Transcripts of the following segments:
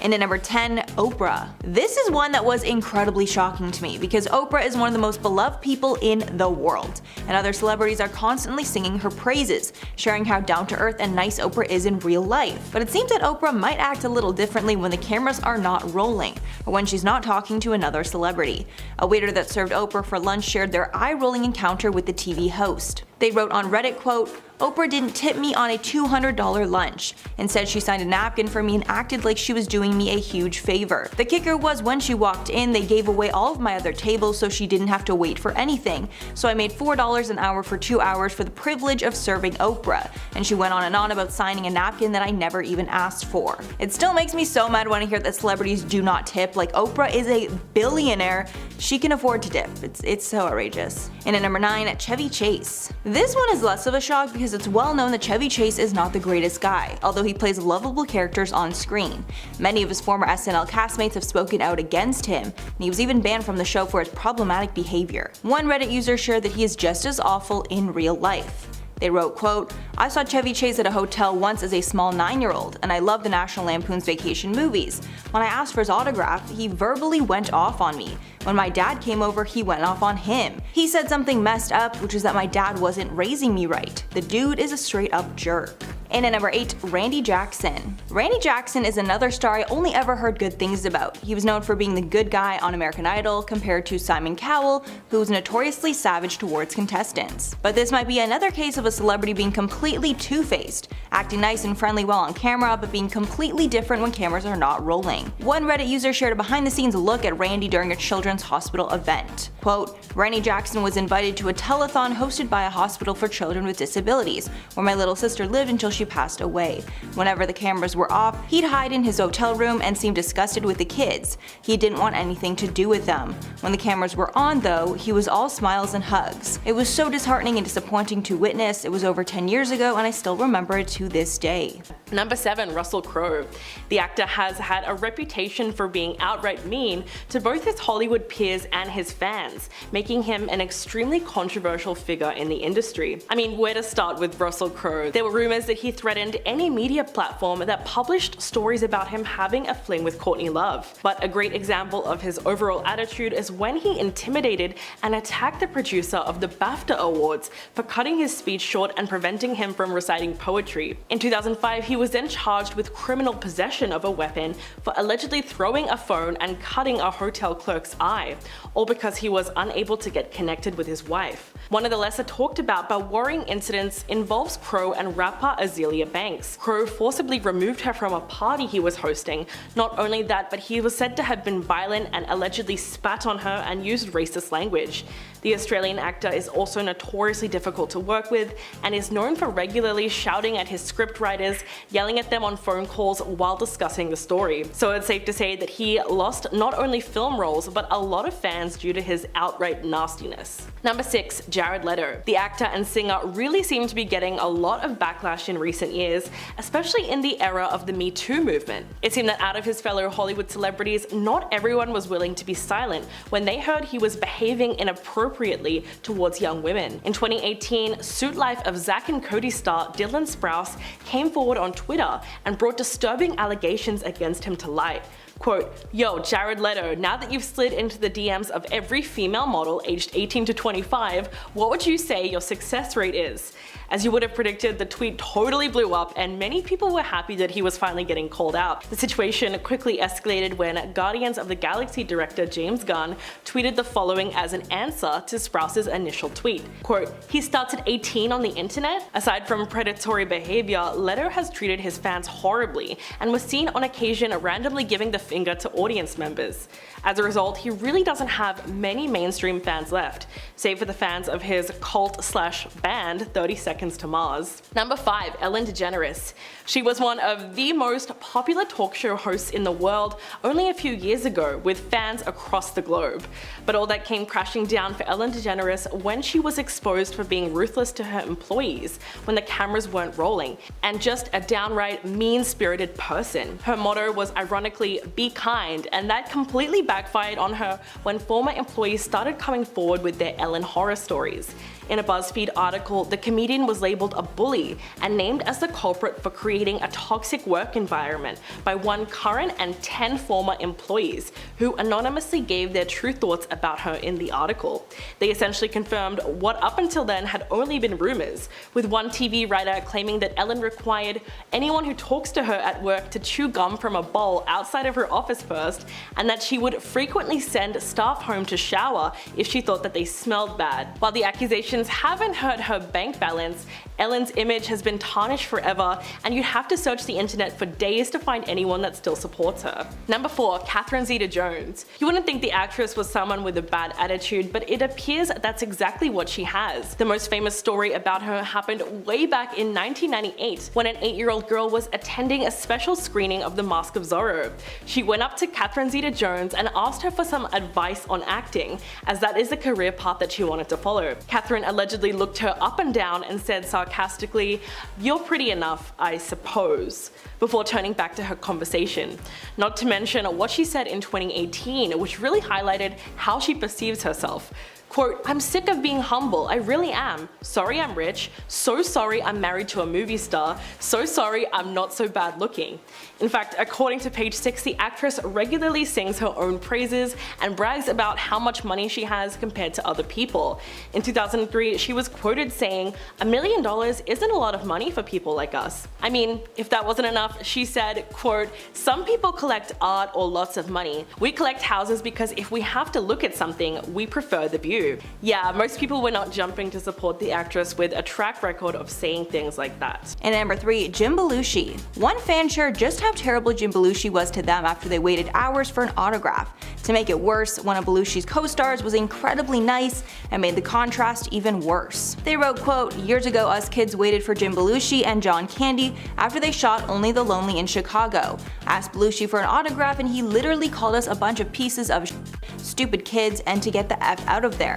And at number 10, Oprah. This is one that was incredibly shocking to me because Oprah is one of the most beloved people in the world, and other celebrities are constantly singing her praises, sharing how down-to-earth and nice Oprah is in real life. But it seems that Oprah might act a little differently when the cameras are not rolling, or when she's not talking to another celebrity. A waiter that served Oprah for lunch shared their eye-rolling encounter with the TV host. They wrote on Reddit, quote, "Oprah didn't tip me on a $200 lunch. Instead, she signed a napkin for me and acted like she was doing me a huge favor. The kicker was when she walked in, they gave away all of my other tables so she didn't have to wait for anything. So I made $4 an hour for 2 hours for the privilege of serving Oprah." And she went on and on about signing a napkin that I never even asked for. It still makes me so mad when I hear that celebrities do not tip. Like, Oprah is a billionaire. She can afford to tip. It's so outrageous. And at number 9, Chevy Chase. This one is less of a shock because it's well known that Chevy Chase is not the greatest guy, although he plays lovable characters on screen. Many of his former SNL castmates have spoken out against him, and he was even banned from the show for his problematic behavior. One Reddit user shared that he is just as awful in real life. They wrote, quote, "I saw Chevy Chase at a hotel once as a small 9-year-old, and I love the National Lampoon's Vacation movies. When I asked for his autograph, he verbally went off on me. When my dad came over, he went off on him. He said something messed up, which is that my dad wasn't raising me right. The dude is a straight up jerk." And at number 8, Randy Jackson. Randy Jackson is another star I only ever heard good things about. He was known for being the good guy on American Idol compared to Simon Cowell, who was notoriously savage towards contestants. But this might be another case of a celebrity being completely two-faced, acting nice and friendly while on camera, but being completely different when cameras are not rolling. One Reddit user shared a behind-the-scenes look at Randy during a children's hospital event. Quote, "Randy Jackson was invited to a telethon hosted by a hospital for children with disabilities, where my little sister lived until she passed away. Whenever the cameras were off, he'd hide in his hotel room and seem disgusted with the kids. He didn't want anything to do with them. When the cameras were on though, he was all smiles and hugs. It was so disheartening and disappointing to witness. It was over 10 years ago and I still remember it to this day." Number 7, Russell Crowe. The actor has had a reputation for being outright mean to both his Hollywood peers and his fans, making him an extremely controversial figure in the industry. I mean, where to start with Russell Crowe? There were rumors that he threatened any media platform that published stories about him having a fling with Courtney Love. But a great example of his overall attitude is when he intimidated and attacked the producer of the BAFTA Awards for cutting his speech short and preventing him from reciting poetry. In 2005, he was then charged with criminal possession of a weapon for allegedly throwing a phone and cutting a hotel clerk's eye, all because he was unable to get connected with his wife. One of the lesser talked about but worrying incidents involves Crowe and rapper Azealia Banks. Crowe forcibly removed her from a party he was hosting. Not only that, but he was said to have been violent and allegedly spat on her and used racist language. The Australian actor is also notoriously difficult to work with and is known for regularly shouting at his scriptwriters, yelling at them on phone calls while discussing the story. So it's safe to say that he lost not only film roles but a lot of fans due to his outright nastiness. Number 6, Jared Leto. The actor and singer really seemed to be getting a lot of backlash in recent years, especially in the era of the Me Too movement. It seemed that out of his fellow Hollywood celebrities, not everyone was willing to be silent when they heard he was behaving inappropriately towards young women. In 2018, Suit Life of Zack and Cody star Dylan Sprouse came forward on Twitter and brought disturbing allegations against him to light. Quote, "Yo, Jared Leto, now that you've slid into the DMs of every female model aged 18 to 25, what would you say your success rate is?" As you would have predicted, the tweet totally blew up and many people were happy that he was finally getting called out. The situation quickly escalated when Guardians of the Galaxy director James Gunn tweeted the following as an answer to Sprouse's initial tweet. Quote, "He starts at 18 on the internet? Aside from predatory behavior, Leto has treated his fans horribly and was seen on occasion randomly giving the finger to audience members. As a result, he really doesn't have many mainstream fans left, save for the fans of his cult/band 30 Seconds to Mars." Number 5, Ellen DeGeneres. She was one of the most popular talk show hosts in the world only a few years ago, with fans across the globe. But all that came crashing down for Ellen DeGeneres when she was exposed for being ruthless to her employees when the cameras weren't rolling, and just a downright mean-spirited person. Her motto was ironically, "be kind," and that completely backfired on her when former employees started coming forward with their Ellen horror stories. In a BuzzFeed article, the comedian was labeled a bully and named as the culprit for creating a toxic work environment by one current and 10 former employees, who anonymously gave their true thoughts about her in the article. They essentially confirmed what up until then had only been rumors, with one TV writer claiming that Ellen required anyone who talks to her at work to chew gum from a bowl outside of her office first, and that she would frequently send staff home to shower if she thought that they smelled bad. While the accusations haven't hurt her bank balance, Ellen's image has been tarnished forever, and you'd have to search the internet for days to find anyone that still supports her. Number 4. Catherine Zeta-Jones. You wouldn't think the actress was someone with a bad attitude, but it appears that's exactly what she has. The most famous story about her happened way back in 1998 when an 8-year-old girl was attending a special screening of The Mask of Zorro. She went up to Catherine Zeta-Jones and asked her for some advice on acting, as that is the career path that she wanted to follow. Catherine allegedly looked her up and down and said sarcastically, "You're pretty enough, I suppose," before turning back to her conversation. Not to mention what she said in 2018, which really highlighted how she perceives herself. Quote, "I'm sick of being humble, I really am. Sorry I'm rich, so sorry I'm married to a movie star, so sorry I'm not so bad looking." In fact, according to Page 6, the actress regularly sings her own praises and brags about how much money she has compared to other people. In 2003, she was quoted saying, "$1 million isn't a lot of money for people like us." I mean, if that wasn't enough, she said, quote, "Some people collect art or lots of money. We collect houses because if we have to look at something, we prefer the view." Yeah, most people were not jumping to support the actress with a track record of saying things like that. And number 3, Jim Belushi. One fan shared just how terrible Jim Belushi was to them after they waited hours for an autograph. To make it worse, one of Belushi's co-stars was incredibly nice and made the contrast even worse. They wrote, quote, "Years ago us kids waited for Jim Belushi and John Candy after they shot Only the Lonely in Chicago. Asked Belushi for an autograph and he literally called us a bunch of pieces of stupid kids and to get the F out of there.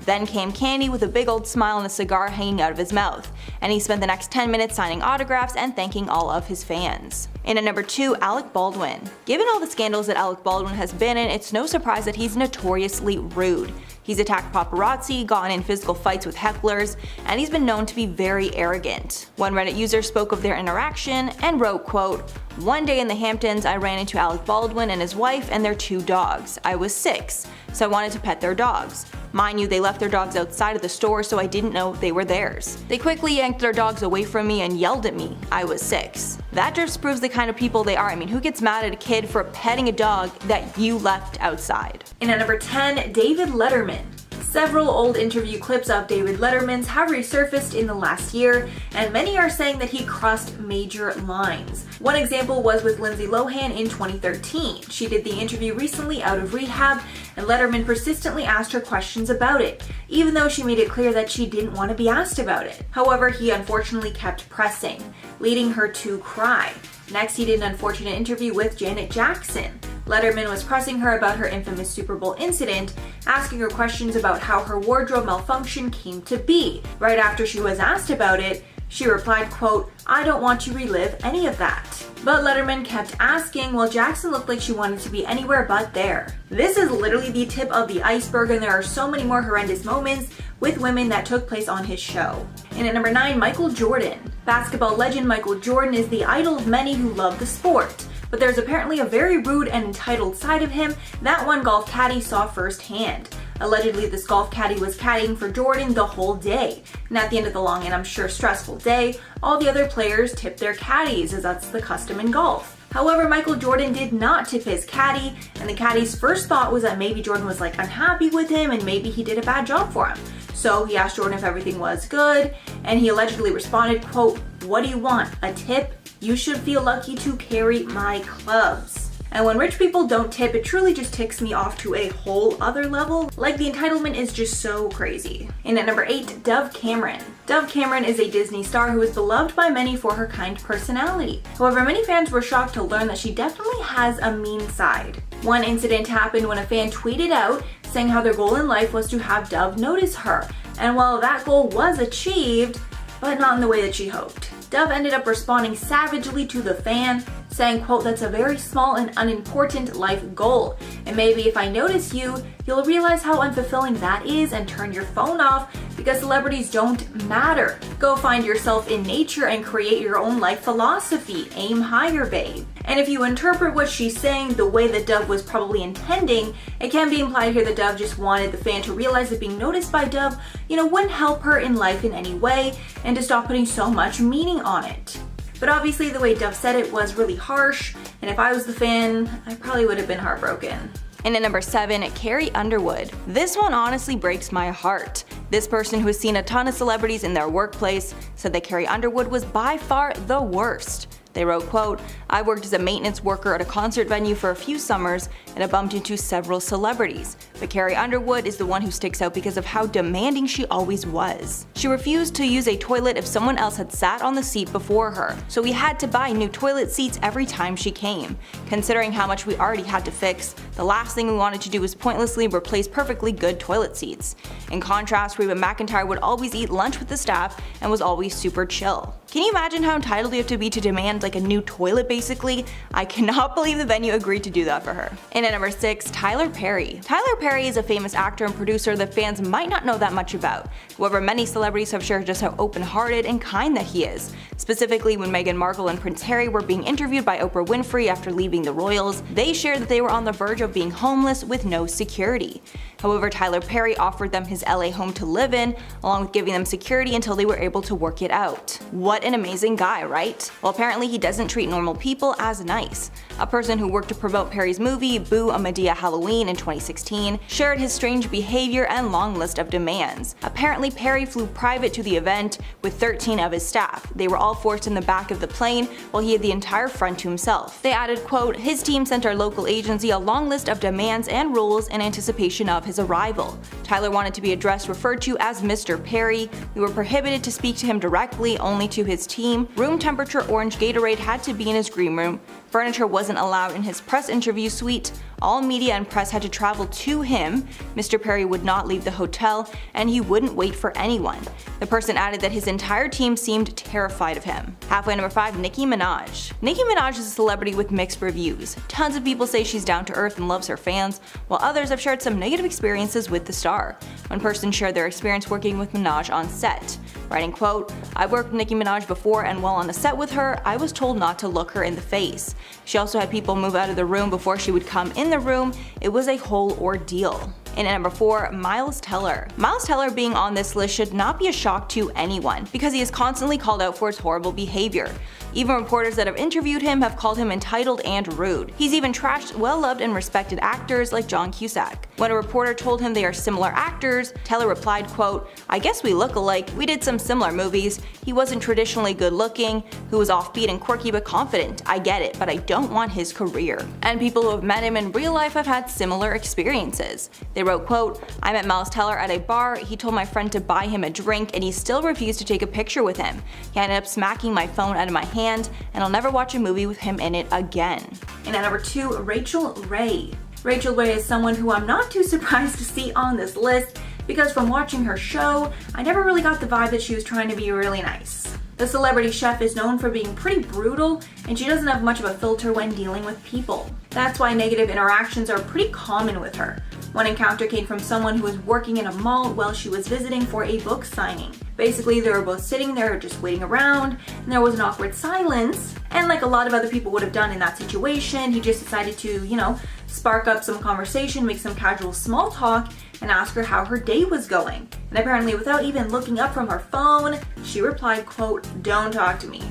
Then came Candy with a big old smile and a cigar hanging out of his mouth, and he spent the next 10 minutes signing autographs and thanking all of his fans." And at number 2, Alec Baldwin. Given all the scandals that Alec Baldwin has been in, it's no surprise that he's notoriously rude. He's attacked paparazzi, gotten in physical fights with hecklers, and he's been known to be very arrogant. One Reddit user spoke of their interaction and wrote, quote, "One day in the Hamptons, I ran into Alec Baldwin and his wife and their 2 dogs. I was 6, so I wanted to pet their dogs. Mind you, they left their dogs outside of the store, so I didn't know they were theirs. They quickly yanked their dogs away from me and yelled at me. I was 6. That just proves the kind of people they are. I mean, who gets mad at a kid for petting a dog that you left outside? And at number 10, David Letterman. Several old interview clips of David Letterman's have resurfaced in the last year, and many are saying that he crossed major lines. One example was with Lindsay Lohan in 2013. She did the interview recently out of rehab, and Letterman persistently asked her questions about it, even though she made it clear that she didn't want to be asked about it. However, he unfortunately kept pressing, leading her to cry. Next, he did an unfortunate interview with Janet Jackson. Letterman was pressing her about her infamous Super Bowl incident, asking her questions about how her wardrobe malfunction came to be. Right after she was asked about it, she replied, quote, "I don't want to relive any of that." But Letterman kept asking, while Jackson looked like she wanted to be anywhere but there. This is literally the tip of the iceberg, and there are so many more horrendous moments with women that took place on his show. And at number 9, Michael Jordan. Basketball legend Michael Jordan is the idol of many who love the sport. But there's apparently a very rude and entitled side of him that one golf caddy saw firsthand. Allegedly, this golf caddy was caddying for Jordan the whole day. And at the end of the long and I'm sure stressful day, all the other players tipped their caddies, as that's the custom in golf. However, Michael Jordan did not tip his caddy, and the caddy's first thought was that maybe Jordan was unhappy with him and maybe he did a bad job for him. So he asked Jordan if everything was good, and he allegedly responded, quote, "What do you want, a tip? You should feel lucky to carry my clubs." And when rich people don't tip, it truly just ticks me off to a whole other level. Like, the entitlement is just so crazy. And at number 8, Dove Cameron. Dove Cameron is a Disney star who is beloved by many for her kind personality. However, many fans were shocked to learn that she definitely has a mean side. One incident happened when a fan tweeted out saying how their goal in life was to have Dove notice her. And while that goal was achieved, but not in the way that she hoped. Dove ended up responding savagely to the fan, saying, quote, "That's a very small and unimportant life goal. And maybe if I notice you, you'll realize how unfulfilling that is and turn your phone off because celebrities don't matter. Go find yourself in nature and create your own life philosophy. Aim higher, babe." And if you interpret what she's saying the way that Dove was probably intending, it can be implied here that Dove just wanted the fan to realize that being noticed by Dove, wouldn't help her in life in any way and to stop putting so much meaning on it. But obviously the way Dove said it was really harsh, and if I was the fan, I probably would have been heartbroken. And at number 7, Carrie Underwood. This one honestly breaks my heart. This person who has seen a ton of celebrities in their workplace said that Carrie Underwood was by far the worst. They wrote, quote, "I worked as a maintenance worker at a concert venue for a few summers and I bumped into several celebrities. But Carrie Underwood is the one who sticks out because of how demanding she always was. She refused to use a toilet if someone else had sat on the seat before her, so we had to buy new toilet seats every time she came. Considering how much we already had to fix, the last thing we wanted to do was pointlessly replace perfectly good toilet seats. In contrast, Reba McEntire would always eat lunch with the staff and was always super chill." Can you imagine how entitled you have to be to demand like a new toilet basically? I cannot believe the venue agreed to do that for her. And at number 6, Tyler Perry. Tyler Perry is a famous actor and producer that fans might not know that much about. However, many celebrities have shared just how open-hearted and kind that he is. Specifically, when Meghan Markle and Prince Harry were being interviewed by Oprah Winfrey after leaving the royals, they shared that they were on the verge of being homeless with no security. However, Tyler Perry offered them his LA home to live in, along with giving them security until they were able to work it out. What an amazing guy, right? Well, apparently he doesn't treat normal people as nice. A person who worked to promote Perry's movie, Boo! A Madea Halloween in 2016, shared his strange behavior and long list of demands. Apparently, Perry flew private to the event with 13 of his staff. They were all forced in the back of the plane while he had the entire front to himself. They added, quote, "His team sent our local agency a long list of demands and rules in anticipation of his arrival. Tyler wanted to be addressed referred to as Mr. Perry. We were prohibited to speak to him directly, only to his team. Room temperature orange Gatorade had to be in his green room. Furniture wasn't allowed in his press interview suite. All media and press had to travel to him. Mr. Perry would not leave the hotel, and he wouldn't wait for anyone." The person added that his entire team seemed terrified of him. Halfway number 5, Nicki Minaj. Nicki Minaj is a celebrity with mixed reviews. Tons of people say she's down to earth and loves her fans, while others have shared some negative experiences with the star. One person shared their experience working with Minaj on set, writing, quote, "I worked with Nicki Minaj before, and while on the set with her, I was told not to look her in the face. She also had people move out of the room before she would come in the room. It was a whole ordeal." And at number 4, Miles Teller. Miles Teller being on this list should not be a shock to anyone, because he is constantly called out for his horrible behavior. Even reporters that have interviewed him have called him entitled and rude. He's even trashed well-loved and respected actors like John Cusack. When a reporter told him they are similar actors, Teller replied, quote, "I guess we look alike. We did some similar movies. He wasn't traditionally good-looking, who was offbeat and quirky but confident. I get it, but I don't want his career." And people who have met him in real life have had similar experiences. They wrote, quote, "I met Miles Teller at a bar. He told my friend to buy him a drink and he still refused to take a picture with him. He ended up smacking my phone out of my hand, and I'll never watch a movie with him in it again." And at number 2, Rachel Ray. Rachel Ray is someone who I'm not too surprised to see on this list, because from watching her show, I never really got the vibe that she was trying to be really nice. The celebrity chef is known for being pretty brutal, and she doesn't have much of a filter when dealing with people. That's why negative interactions are pretty common with her. One encounter came from someone who was working in a mall while she was visiting for a book signing. Basically, they were both sitting there just waiting around, and there was an awkward silence, and like a lot of other people would have done in that situation, he just decided to, spark up some conversation, make some casual small talk, and ask her how her day was going. And apparently, without even looking up from her phone, she replied, quote, "Don't talk to me."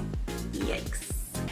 Yikes.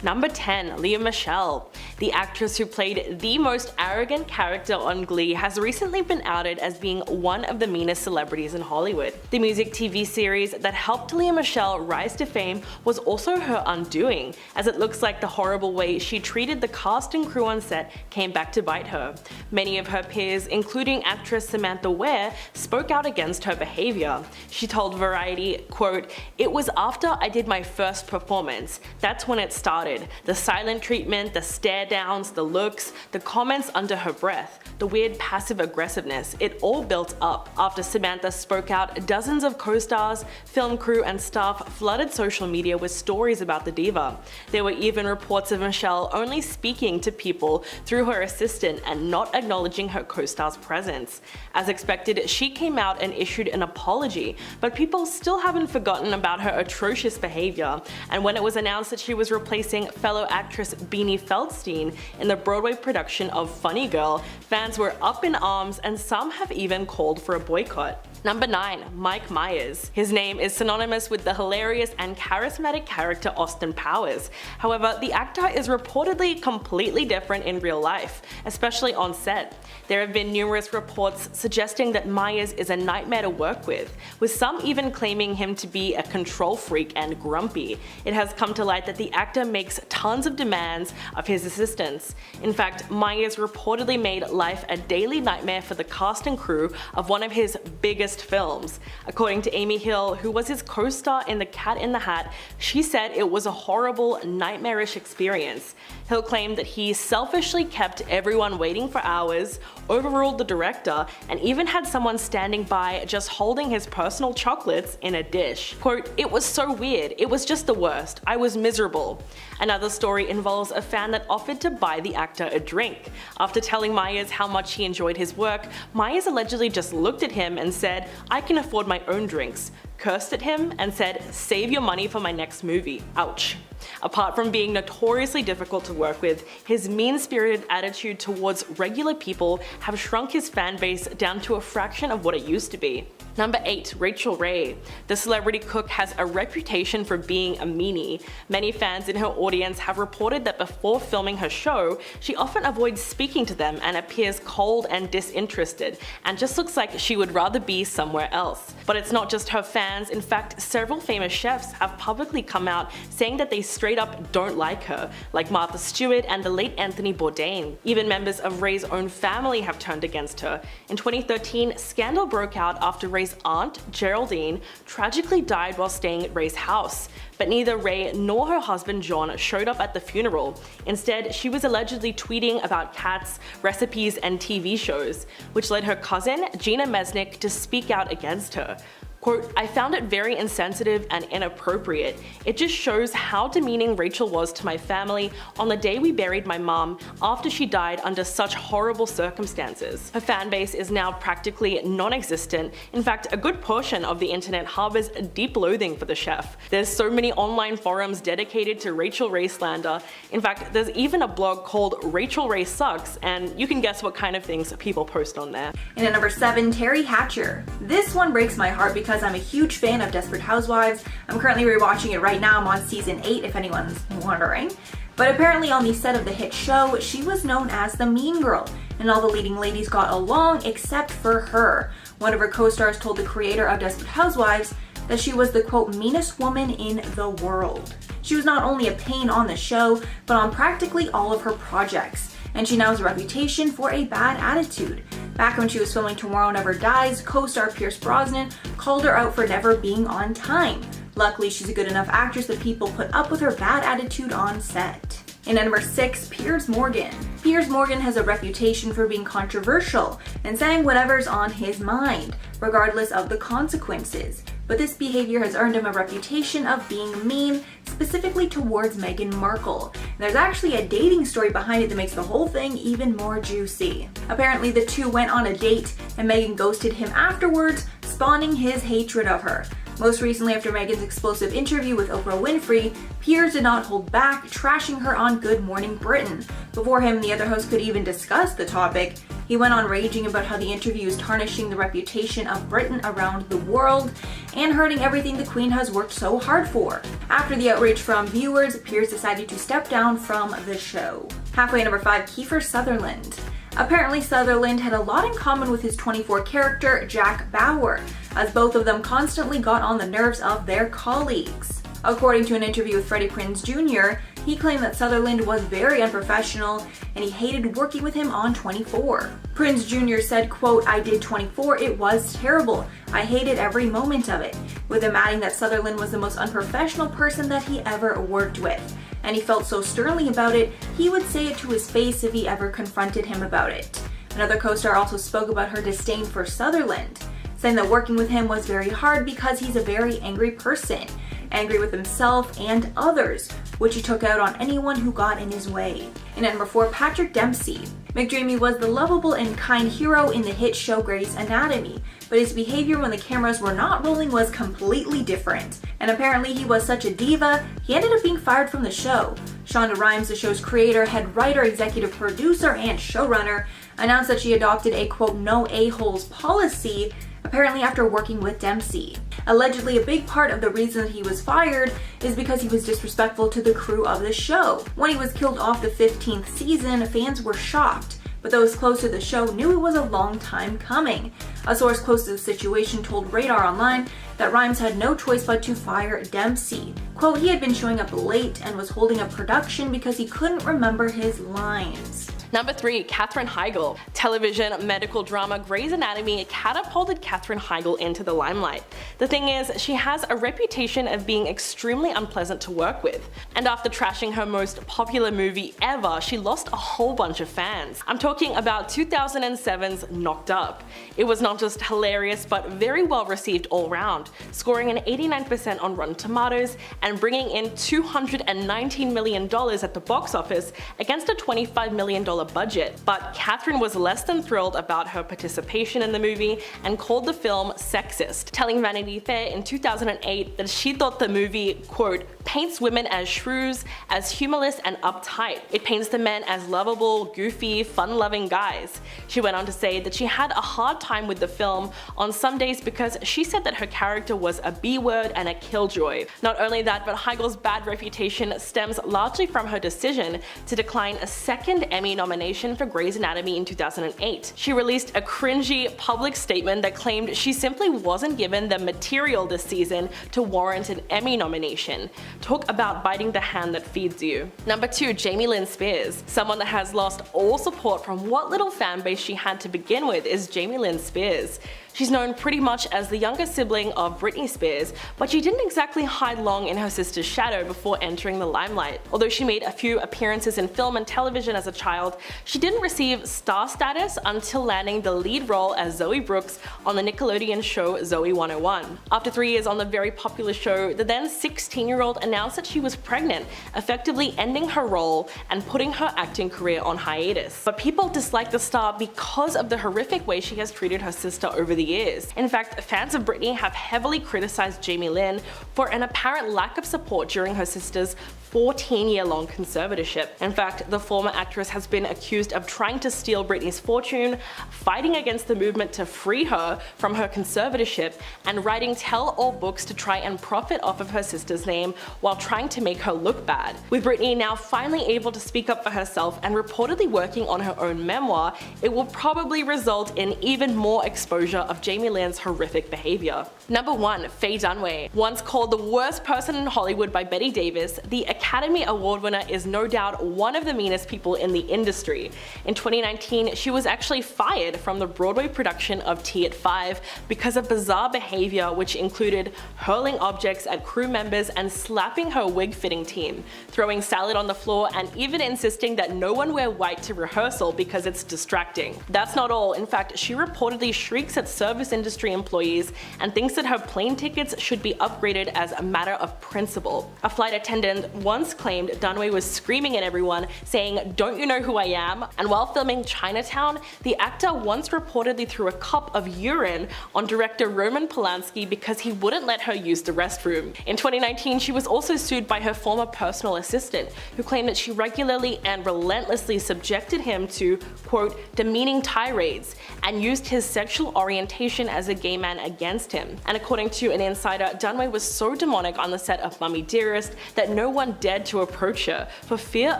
Number 10, Lea Michele. The actress who played the most arrogant character on Glee has recently been outed as being one of the meanest celebrities in Hollywood. The music TV series that helped Lea Michele rise to fame was also her undoing, as it looks like the horrible way she treated the cast and crew on set came back to bite her. Many of her peers, including actress Samantha Ware, spoke out against her behavior. She told Variety, quote, "It was after I did my first performance. That's when it started. The silent treatment, the stare stare-downs, the looks, the comments under her breath, the weird passive aggressiveness, it all built up. After Samantha spoke out, dozens of co-stars, film crew and staff flooded social media with stories about the diva. There were even reports of Michelle only speaking to people through her assistant and not acknowledging her co-star's presence. As expected, she came out and issued an apology, but people still haven't forgotten about her atrocious behavior, and when it was announced that she was replacing fellow actress Beanie Feldstein in the Broadway production of Funny Girl, fans were up in arms and some have even called for a boycott. Number 9. Mike Myers. His name is synonymous with the hilarious and charismatic character Austin Powers. However, the actor is reportedly completely different in real life, especially on set. There have been numerous reports suggesting that Myers is a nightmare to work with some even claiming him to be a control freak and grumpy. It has come to light that the actor makes tons of demands of his assistants. In fact, Myers reportedly made life a daily nightmare for the cast and crew of one of his biggest films. According to Amy Hill, who was his co-star in The Cat in the Hat, she said it was a horrible, nightmarish experience. Hill claimed that he selfishly kept everyone waiting for hours, overruled the director, and even had someone standing by just holding his personal chocolates in a dish. Quote, "It was so weird, it was just the worst, I was miserable." Another story involves a fan that offered to buy the actor a drink. After telling Myers how much he enjoyed his work, Myers allegedly just looked at him and said, "I can afford my own drinks," cursed at him and said, "Save your money for my next movie." Ouch. Apart from being notoriously difficult to work with, his mean-spirited attitude towards regular people have shrunk his fan base down to a fraction of what it used to be. Number 8. Rachel Ray. The celebrity cook has a reputation for being a meanie. Many fans in her audience have reported that before filming her show, she often avoids speaking to them and appears cold and disinterested, and just looks like she would rather be somewhere else. But it's not just her fans, in fact, several famous chefs have publicly come out saying that they straight up don't like her, like Martha Stewart and the late Anthony Bourdain. Even members of Ray's own family have turned against her. In 2013, scandal broke out after Ray's aunt, Geraldine, tragically died while staying at Ray's house. But neither Ray nor her husband John showed up at the funeral. Instead, she was allegedly tweeting about cats, recipes, and TV shows, which led her cousin, Gina Mesnick, to speak out against her. Quote, "I found it very insensitive and inappropriate. It just shows how demeaning Rachel was to my family on the day we buried my mom after she died under such horrible circumstances." Her fan base is now practically non-existent. In fact, a good portion of the internet harbors a deep loathing for the chef. There's so many online forums dedicated to Rachel Ray slander. In fact, there's even a blog called Rachel Ray Sucks, and you can guess what kind of things people post on there. And at number 7, Terry Hatcher. This one breaks my heart because I'm a huge fan of Desperate Housewives. I'm currently rewatching it right now. I'm on season 8 if anyone's wondering. But apparently on the set of the hit show, she was known as the mean girl, and all the leading ladies got along except for her. One of her co-stars told the creator of Desperate Housewives that she was the quote meanest woman in the world. She was not only a pain on the show, but on practically all of her projects. And she now has a reputation for a bad attitude. Back when she was filming Tomorrow Never Dies, co-star Pierce Brosnan called her out for never being on time. Luckily, she's a good enough actress that people put up with her bad attitude on set. And at number 6, Piers Morgan. Piers Morgan has a reputation for being controversial and saying whatever's on his mind, regardless of the consequences. But this behavior has earned him a reputation of being mean, specifically towards Meghan Markle. And there's actually a dating story behind it that makes the whole thing even more juicy. Apparently the two went on a date and Meghan ghosted him afterwards, spawning his hatred of her. Most recently, after Meghan's explosive interview with Oprah Winfrey, Piers did not hold back, trashing her on Good Morning Britain. Before him and the other hosts could even discuss the topic, he went on raging about how the interview is tarnishing the reputation of Britain around the world and hurting everything the Queen has worked so hard for. After the outrage from viewers, Piers decided to step down from the show. Halfway at number 5, Kiefer Sutherland. Apparently Sutherland had a lot in common with his 24 character, Jack Bauer, as both of them constantly got on the nerves of their colleagues. According to an interview with Freddie Prinze Jr., he claimed that Sutherland was very unprofessional and he hated working with him on 24. Prinze Jr. said, quote, "I did 24, it was terrible. I hated every moment of it," with him adding that Sutherland was the most unprofessional person that he ever worked with. and he felt so sternly about it, he would say it to his face if he ever confronted him about it. Another co-star also spoke about her disdain for Sutherland, saying that working with him was very hard because he's a very angry person, angry with himself and others, which he took out on anyone who got in his way. And at number 4, Patrick Dempsey. McDreamy was the lovable and kind hero in the hit show Grey's Anatomy, but his behavior when the cameras were not rolling was completely different. And apparently he was such a diva, he ended up being fired from the show. Shonda Rhimes, the show's creator, head writer, executive producer, and showrunner, announced that she adopted a quote no a-holes policy, apparently after working with Dempsey. Allegedly, a big part of the reason that he was fired is because he was disrespectful to the crew of the show. When he was killed off the 15th season, fans were shocked, but those close to the show knew it was a long time coming. A source close to the situation told Radar Online that Rhimes had no choice but to fire Dempsey. Quote, he had been showing up late and was holding up production because he couldn't remember his lines. Number 3, Katherine Heigl. Television medical drama Grey's Anatomy catapulted Katherine Heigl into the limelight. The thing is, she has a reputation of being extremely unpleasant to work with, and after trashing her most popular movie ever, she lost a whole bunch of fans. I'm talking about 2007's Knocked Up. It was not just hilarious but very well received all round, scoring an 89% on Rotten Tomatoes and bringing in $219 million at the box office against a $25 million budget. But Katherine was less than thrilled about her participation in the movie and called the film sexist, telling Vanity Fair in 2008 that she thought the movie, quote, paints women as shrews, as humorless and uptight. It paints the men as lovable, goofy, fun-loving guys. She went on to say that she had a hard time with the film on some days because she said that her character was a B-word and a killjoy. Not only that, but Heigl's bad reputation stems largely from her decision to decline a second Emmy nomination for Grey's Anatomy in 2008. She released a cringy public statement that claimed she simply wasn't given the material this season to warrant an Emmy nomination. Talk about biting the hand that feeds you. Number 2, Jamie Lynn Spears. Someone that has lost all support from what little fan base she had to begin with is Jamie Lynn Spears. She's known pretty much as the younger sibling of Britney Spears, but she didn't exactly hide long in her sister's shadow before entering the limelight. Although she made a few appearances in film and television as a child, she didn't receive star status until landing the lead role as Zoe Brooks on the Nickelodeon show Zoe 101. After 3 years on the very popular show, the then 16-year-old announced that she was pregnant, effectively ending her role and putting her acting career on hiatus. But people dislike the star because of the horrific way she has treated her sister over the years. In fact, fans of Britney have heavily criticized Jamie Lynn for an apparent lack of support during her sister's 14-year-long conservatorship. In fact, the former actress has been accused of trying to steal Britney's fortune, fighting against the movement to free her from her conservatorship, and writing tell-all books to try and profit off of her sister's name while trying to make her look bad. With Britney now finally able to speak up for herself and reportedly working on her own memoir, it will probably result in even more exposure of Jamie Lynn's horrific behavior. Number 1, Faye Dunaway. Once called the worst person in Hollywood by Bette Davis, the Academy Award winner is no doubt one of the meanest people in the industry. In 2019, she was actually fired from the Broadway production of Tea at 5 because of bizarre behavior which included hurling objects at crew members and slapping her wig fitting team, throwing salad on the floor, and even insisting that no one wear white to rehearsal because it's distracting. That's not all. In fact, she reportedly shrieks at service industry employees and thinks that her plane tickets should be upgraded as a matter of principle. A flight attendant once claimed Dunaway was screaming at everyone, saying, "Don't you know who I am?" And while filming Chinatown, the actor once reportedly threw a cup of urine on director Roman Polanski because he wouldn't let her use the restroom. In 2019, she was also sued by her former personal assistant, who claimed that she regularly and relentlessly subjected him to, quote, demeaning tirades, and used his sexual orientation as a gay man against him. And according to an insider, Dunaway was so demonic on the set of Mummy Dearest that no one dared to approach her for fear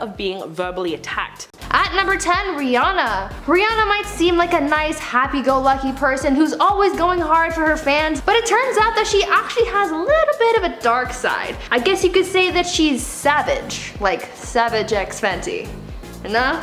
of being verbally attacked. At number 10, Rihanna. Rihanna might seem like a nice, happy-go-lucky person who's always going hard for her fans, but it turns out that she actually has a little bit of a dark side. I guess you could say that she's savage, like Savage X Fenty. No?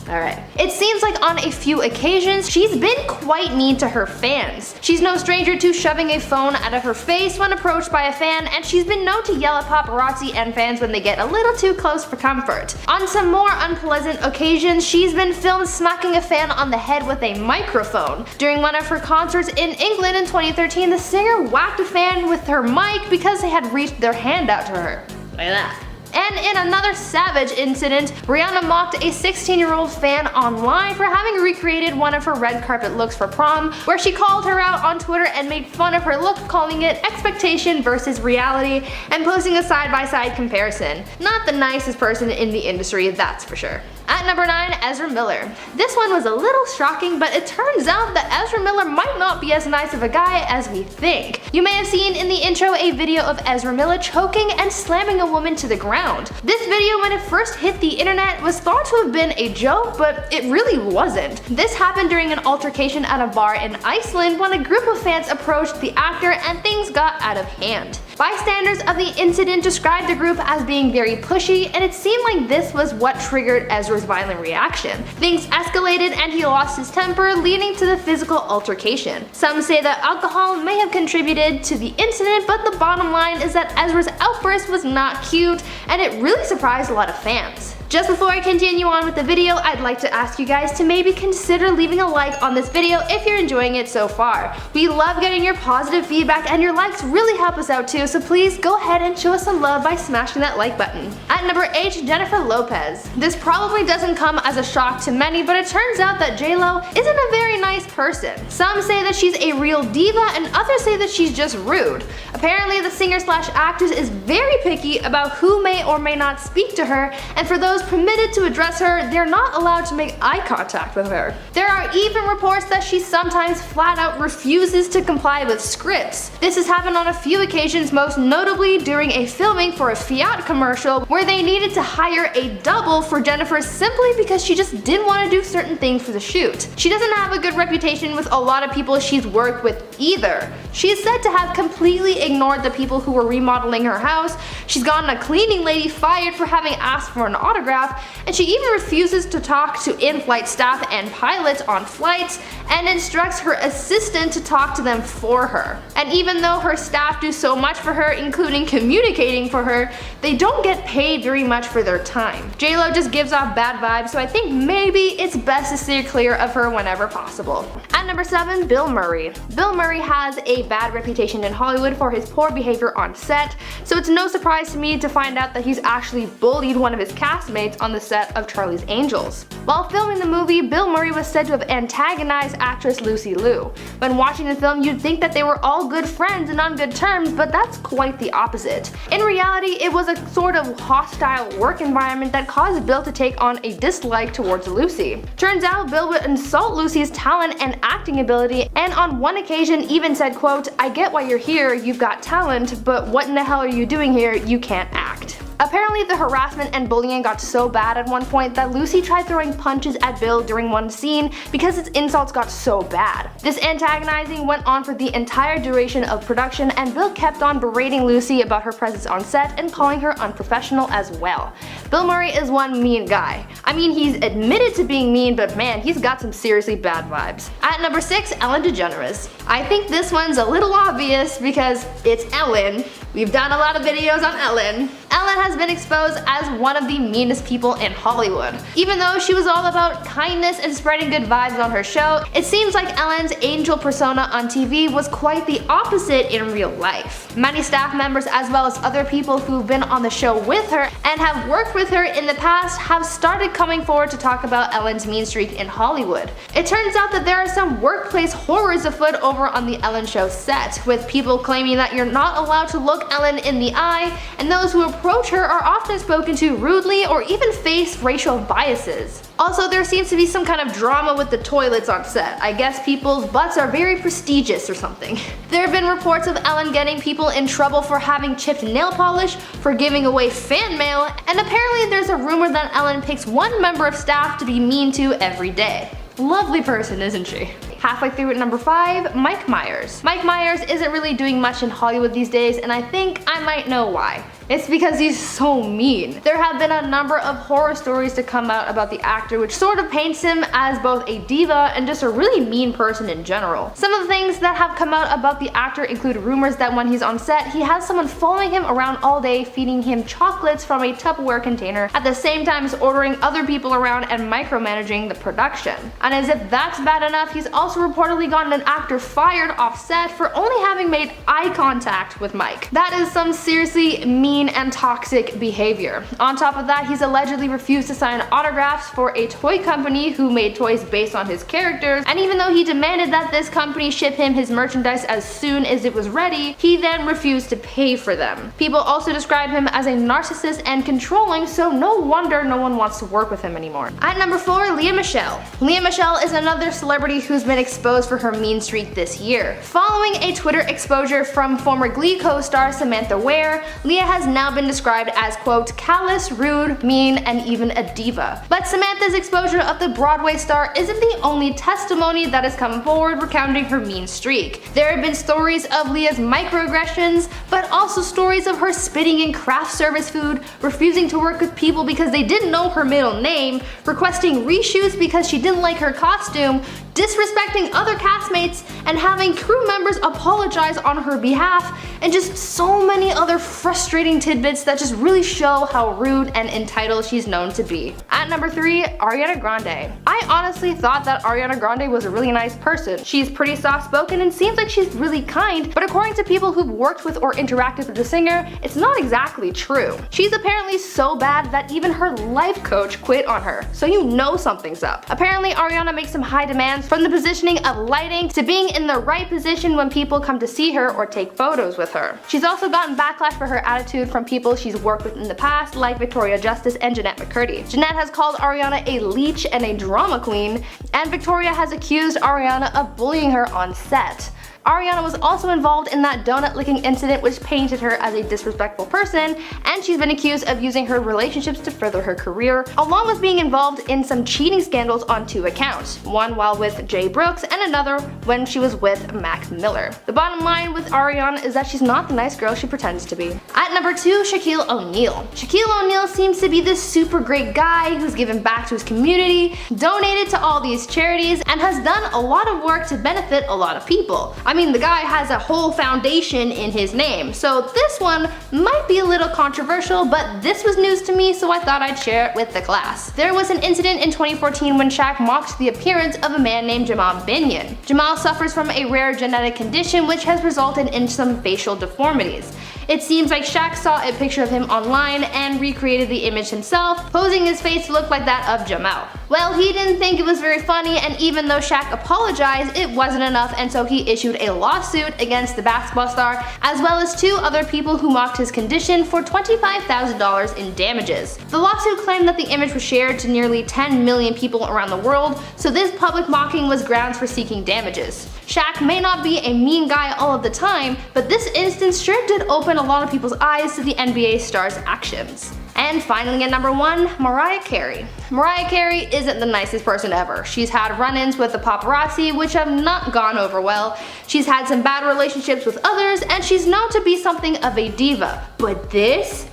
Alright. It seems like on a few occasions, she's been quite mean to her fans. She's no stranger to shoving a phone out of her face when approached by a fan, and she's been known to yell at paparazzi and fans when they get a little too close for comfort. On some more unpleasant occasions, she's been filmed smacking a fan on the head with a microphone. During one of her concerts in England in 2013, the singer whacked a fan with her mic because they had reached their hand out to her. Look at that. And in another savage incident, Rihanna mocked a 16-year-old fan online for having recreated one of her red carpet looks for prom, where she called her out on Twitter and made fun of her look, calling it expectation versus reality, and posting a side-by-side comparison. Not the nicest person in the industry, that's for sure. At number 9, Ezra Miller. This one was a little shocking, but it turns out that Ezra Miller might not be as nice of a guy as we think. You may have seen in the intro a video of Ezra Miller choking and slamming a woman to the ground. This video, when it first hit the internet, was thought to have been a joke, but it really wasn't. This happened during an altercation at a bar in Iceland when a group of fans approached the actor and things got out of hand. Bystanders of the incident described the group as being very pushy, and it seemed like this was what triggered Ezra's violent reaction. Things escalated and he lost his temper, leading to the physical altercation. Some say that alcohol may have contributed to the incident, but the bottom line is that Ezra's outburst was not cute, and it really surprised a lot of fans. Just before I continue on with the video, I'd like to ask you guys to maybe consider leaving a like on this video if you're enjoying it so far. We love getting your positive feedback, and your likes really help us out too, so please go ahead and show us some love by smashing that like button. At number 8, Jennifer Lopez. This probably doesn't come as a shock to many, but it turns out that J-Lo isn't a very nice person. Some say that she's a real diva, and others say that she's just rude. Apparently, the singer/actress is very picky about who may or may not speak to her, and for those permitted to address her, they're not allowed to make eye contact with her. There are even reports that she sometimes flat out refuses to comply with scripts. This has happened on a few occasions, most notably during a filming for a Fiat commercial where they needed to hire a double for Jennifer simply because she just didn't want to do certain things for the shoot. She doesn't have a good reputation with a lot of people she's worked with either. She is said to have completely ignored the people who were remodeling her house. She's gotten a cleaning lady fired for having asked for an autograph, and she even refuses to talk to in-flight staff and pilots on flights, and instructs her assistant to talk to them for her. And even though her staff do so much for her, including communicating for her, they don't get paid very much for their time. J-Lo just gives off bad vibes, so I think maybe it's best to steer clear of her whenever possible. At number 7, Bill Murray. Bill Murray has a bad reputation in Hollywood for his poor behavior on set, so it's no surprise to me to find out that he's actually bullied one of his castmates on the set of Charlie's Angels. While filming the movie, Bill Murray was said to have antagonized actress Lucy Liu. When watching the film, you'd think that they were all good friends and on good terms, but that's quite the opposite. In reality, it was a sort of hostile work environment that caused Bill to take on a dislike towards Lucy. Turns out Bill would insult Lucy's talent and acting ability, and on one occasion even said, quote, "I get why you're here, you've got talent, but what in the hell are you doing here? You can't act." Apparently, the harassment and bullying got so bad at one point that Lucy tried throwing punches at Bill during one scene because his insults got so bad. This antagonizing went on for the entire duration of production, and Bill kept on berating Lucy about her presence on set and calling her unprofessional as well. Bill Murray is one mean guy. I mean, he's admitted to being mean, but man, he's got some seriously bad vibes. At number 6, Ellen DeGeneres. I think this one's a little obvious because it's Ellen. We've done a lot of videos on Ellen. Ellen has been exposed as one of the meanest people in Hollywood. Even though she was all about kindness and spreading good vibes on her show, it seems like Ellen's angel persona on TV was quite the opposite in real life. Many staff members, as well as other people who've been on the show with her and have worked with her in the past, have started coming forward to talk about Ellen's mean streak in Hollywood. It turns out that there are some workplace horrors afoot over on the Ellen show set, with people claiming that you're not allowed to look Ellen in the eye, and those who approach her are often spoken to rudely or even face racial biases. Also, there seems to be some kind of drama with the toilets on set. I guess people's butts are very prestigious or something. There have been reports of Ellen getting people in trouble for having chipped nail polish, for giving away fan mail, and apparently there's a rumor that Ellen picks one member of staff to be mean to every day. Lovely person, isn't she? Halfway through at number 5, Mike Myers. Mike Myers isn't really doing much in Hollywood these days, and I think I might know why. It's because he's so mean. There have been a number of horror stories to come out about the actor, which sort of paints him as both a diva and just a really mean person in general. Some of the things that have come out about the actor include rumors that when he's on set, he has someone following him around all day, feeding him chocolates from a Tupperware container, at the same time as ordering other people around and micromanaging the production. And as if that's bad enough, he's also reportedly gotten an actor fired off set for only having made eye contact with Mike. That is some seriously mean and toxic behavior. On top of that, he's allegedly refused to sign autographs for a toy company who made toys based on his characters, and even though he demanded that this company ship him his merchandise as soon as it was ready, he then refused to pay for them. People also describe him as a narcissist and controlling, so no wonder no one wants to work with him anymore. At number 4, Lea Michele. Lea Michele is another celebrity who's been exposed for her mean streak this year. Following a Twitter exposure from former Glee co-star Samantha Ware, Lea has now been described as, quote, callous, rude, mean, and even a diva. But Samantha's exposure of the Broadway star isn't the only testimony that has come forward recounting her mean streak. There have been stories of Lea's microaggressions, but also stories of her spitting in craft service food, refusing to work with people because they didn't know her middle name, requesting reshoots because she didn't like her costume, disrespecting other castmates, and having crew members apologize on her behalf, and just so many other frustrating tidbits that just really show how rude and entitled she's known to be. At number 3, Ariana Grande. I honestly thought that Ariana Grande was a really nice person. She's pretty soft-spoken and seems like she's really kind, but according to people who've worked with or interacted with the singer, it's not exactly true. She's apparently so bad that even her life coach quit on her, so you know something's up. Apparently Ariana makes some high demands, from the positioning of lighting to being in the right position when people come to see her or take photos with her. She's also gotten backlash for her attitude from people she's worked with in the past, like Victoria Justice and Jeanette McCurdy. Jeanette has called Ariana a leech and a drama queen, and Victoria has accused Ariana of bullying her on set. Ariana was also involved in that donut licking incident, which painted her as a disrespectful person, and she's been accused of using her relationships to further her career, along with being involved in some cheating scandals on 2 accounts, one while with Jay Brooks and another when she was with Mac Miller. The bottom line with Ariana is that she's not the nice girl she pretends to be. At number 2, Shaquille O'Neal. Shaquille O'Neal seems to be this super great guy who's given back to his community, donated to all these charities, and has done a lot of work to benefit a lot of people. I mean, the guy has a whole foundation in his name, so this one might be a little controversial, but this was news to me, so I thought I'd share it with the class. There was an incident in 2014 when Shaq mocked the appearance of a man named Jamal Binion. Jamal suffers from a rare genetic condition which has resulted in some facial deformities. It seems like Shaq saw a picture of him online and recreated the image himself, posing his face to look like that of Jamal. Well, he didn't think it was very funny, and even though Shaq apologized, it wasn't enough, and so he issued a lawsuit against the basketball star, as well as 2 other people who mocked his condition, for $25,000 in damages. The lawsuit claimed that the image was shared to nearly 10 million people around the world, so this public mocking was grounds for seeking damages. Shaq may not be a mean guy all of the time, but this instance sure did open a lot of people's eyes to the NBA star's actions. And finally at number 1, Mariah Carey. Mariah Carey isn't the nicest person ever. She's had run-ins with the paparazzi which have not gone over well. She's had some bad relationships with others, and she's known to be something of a diva. But this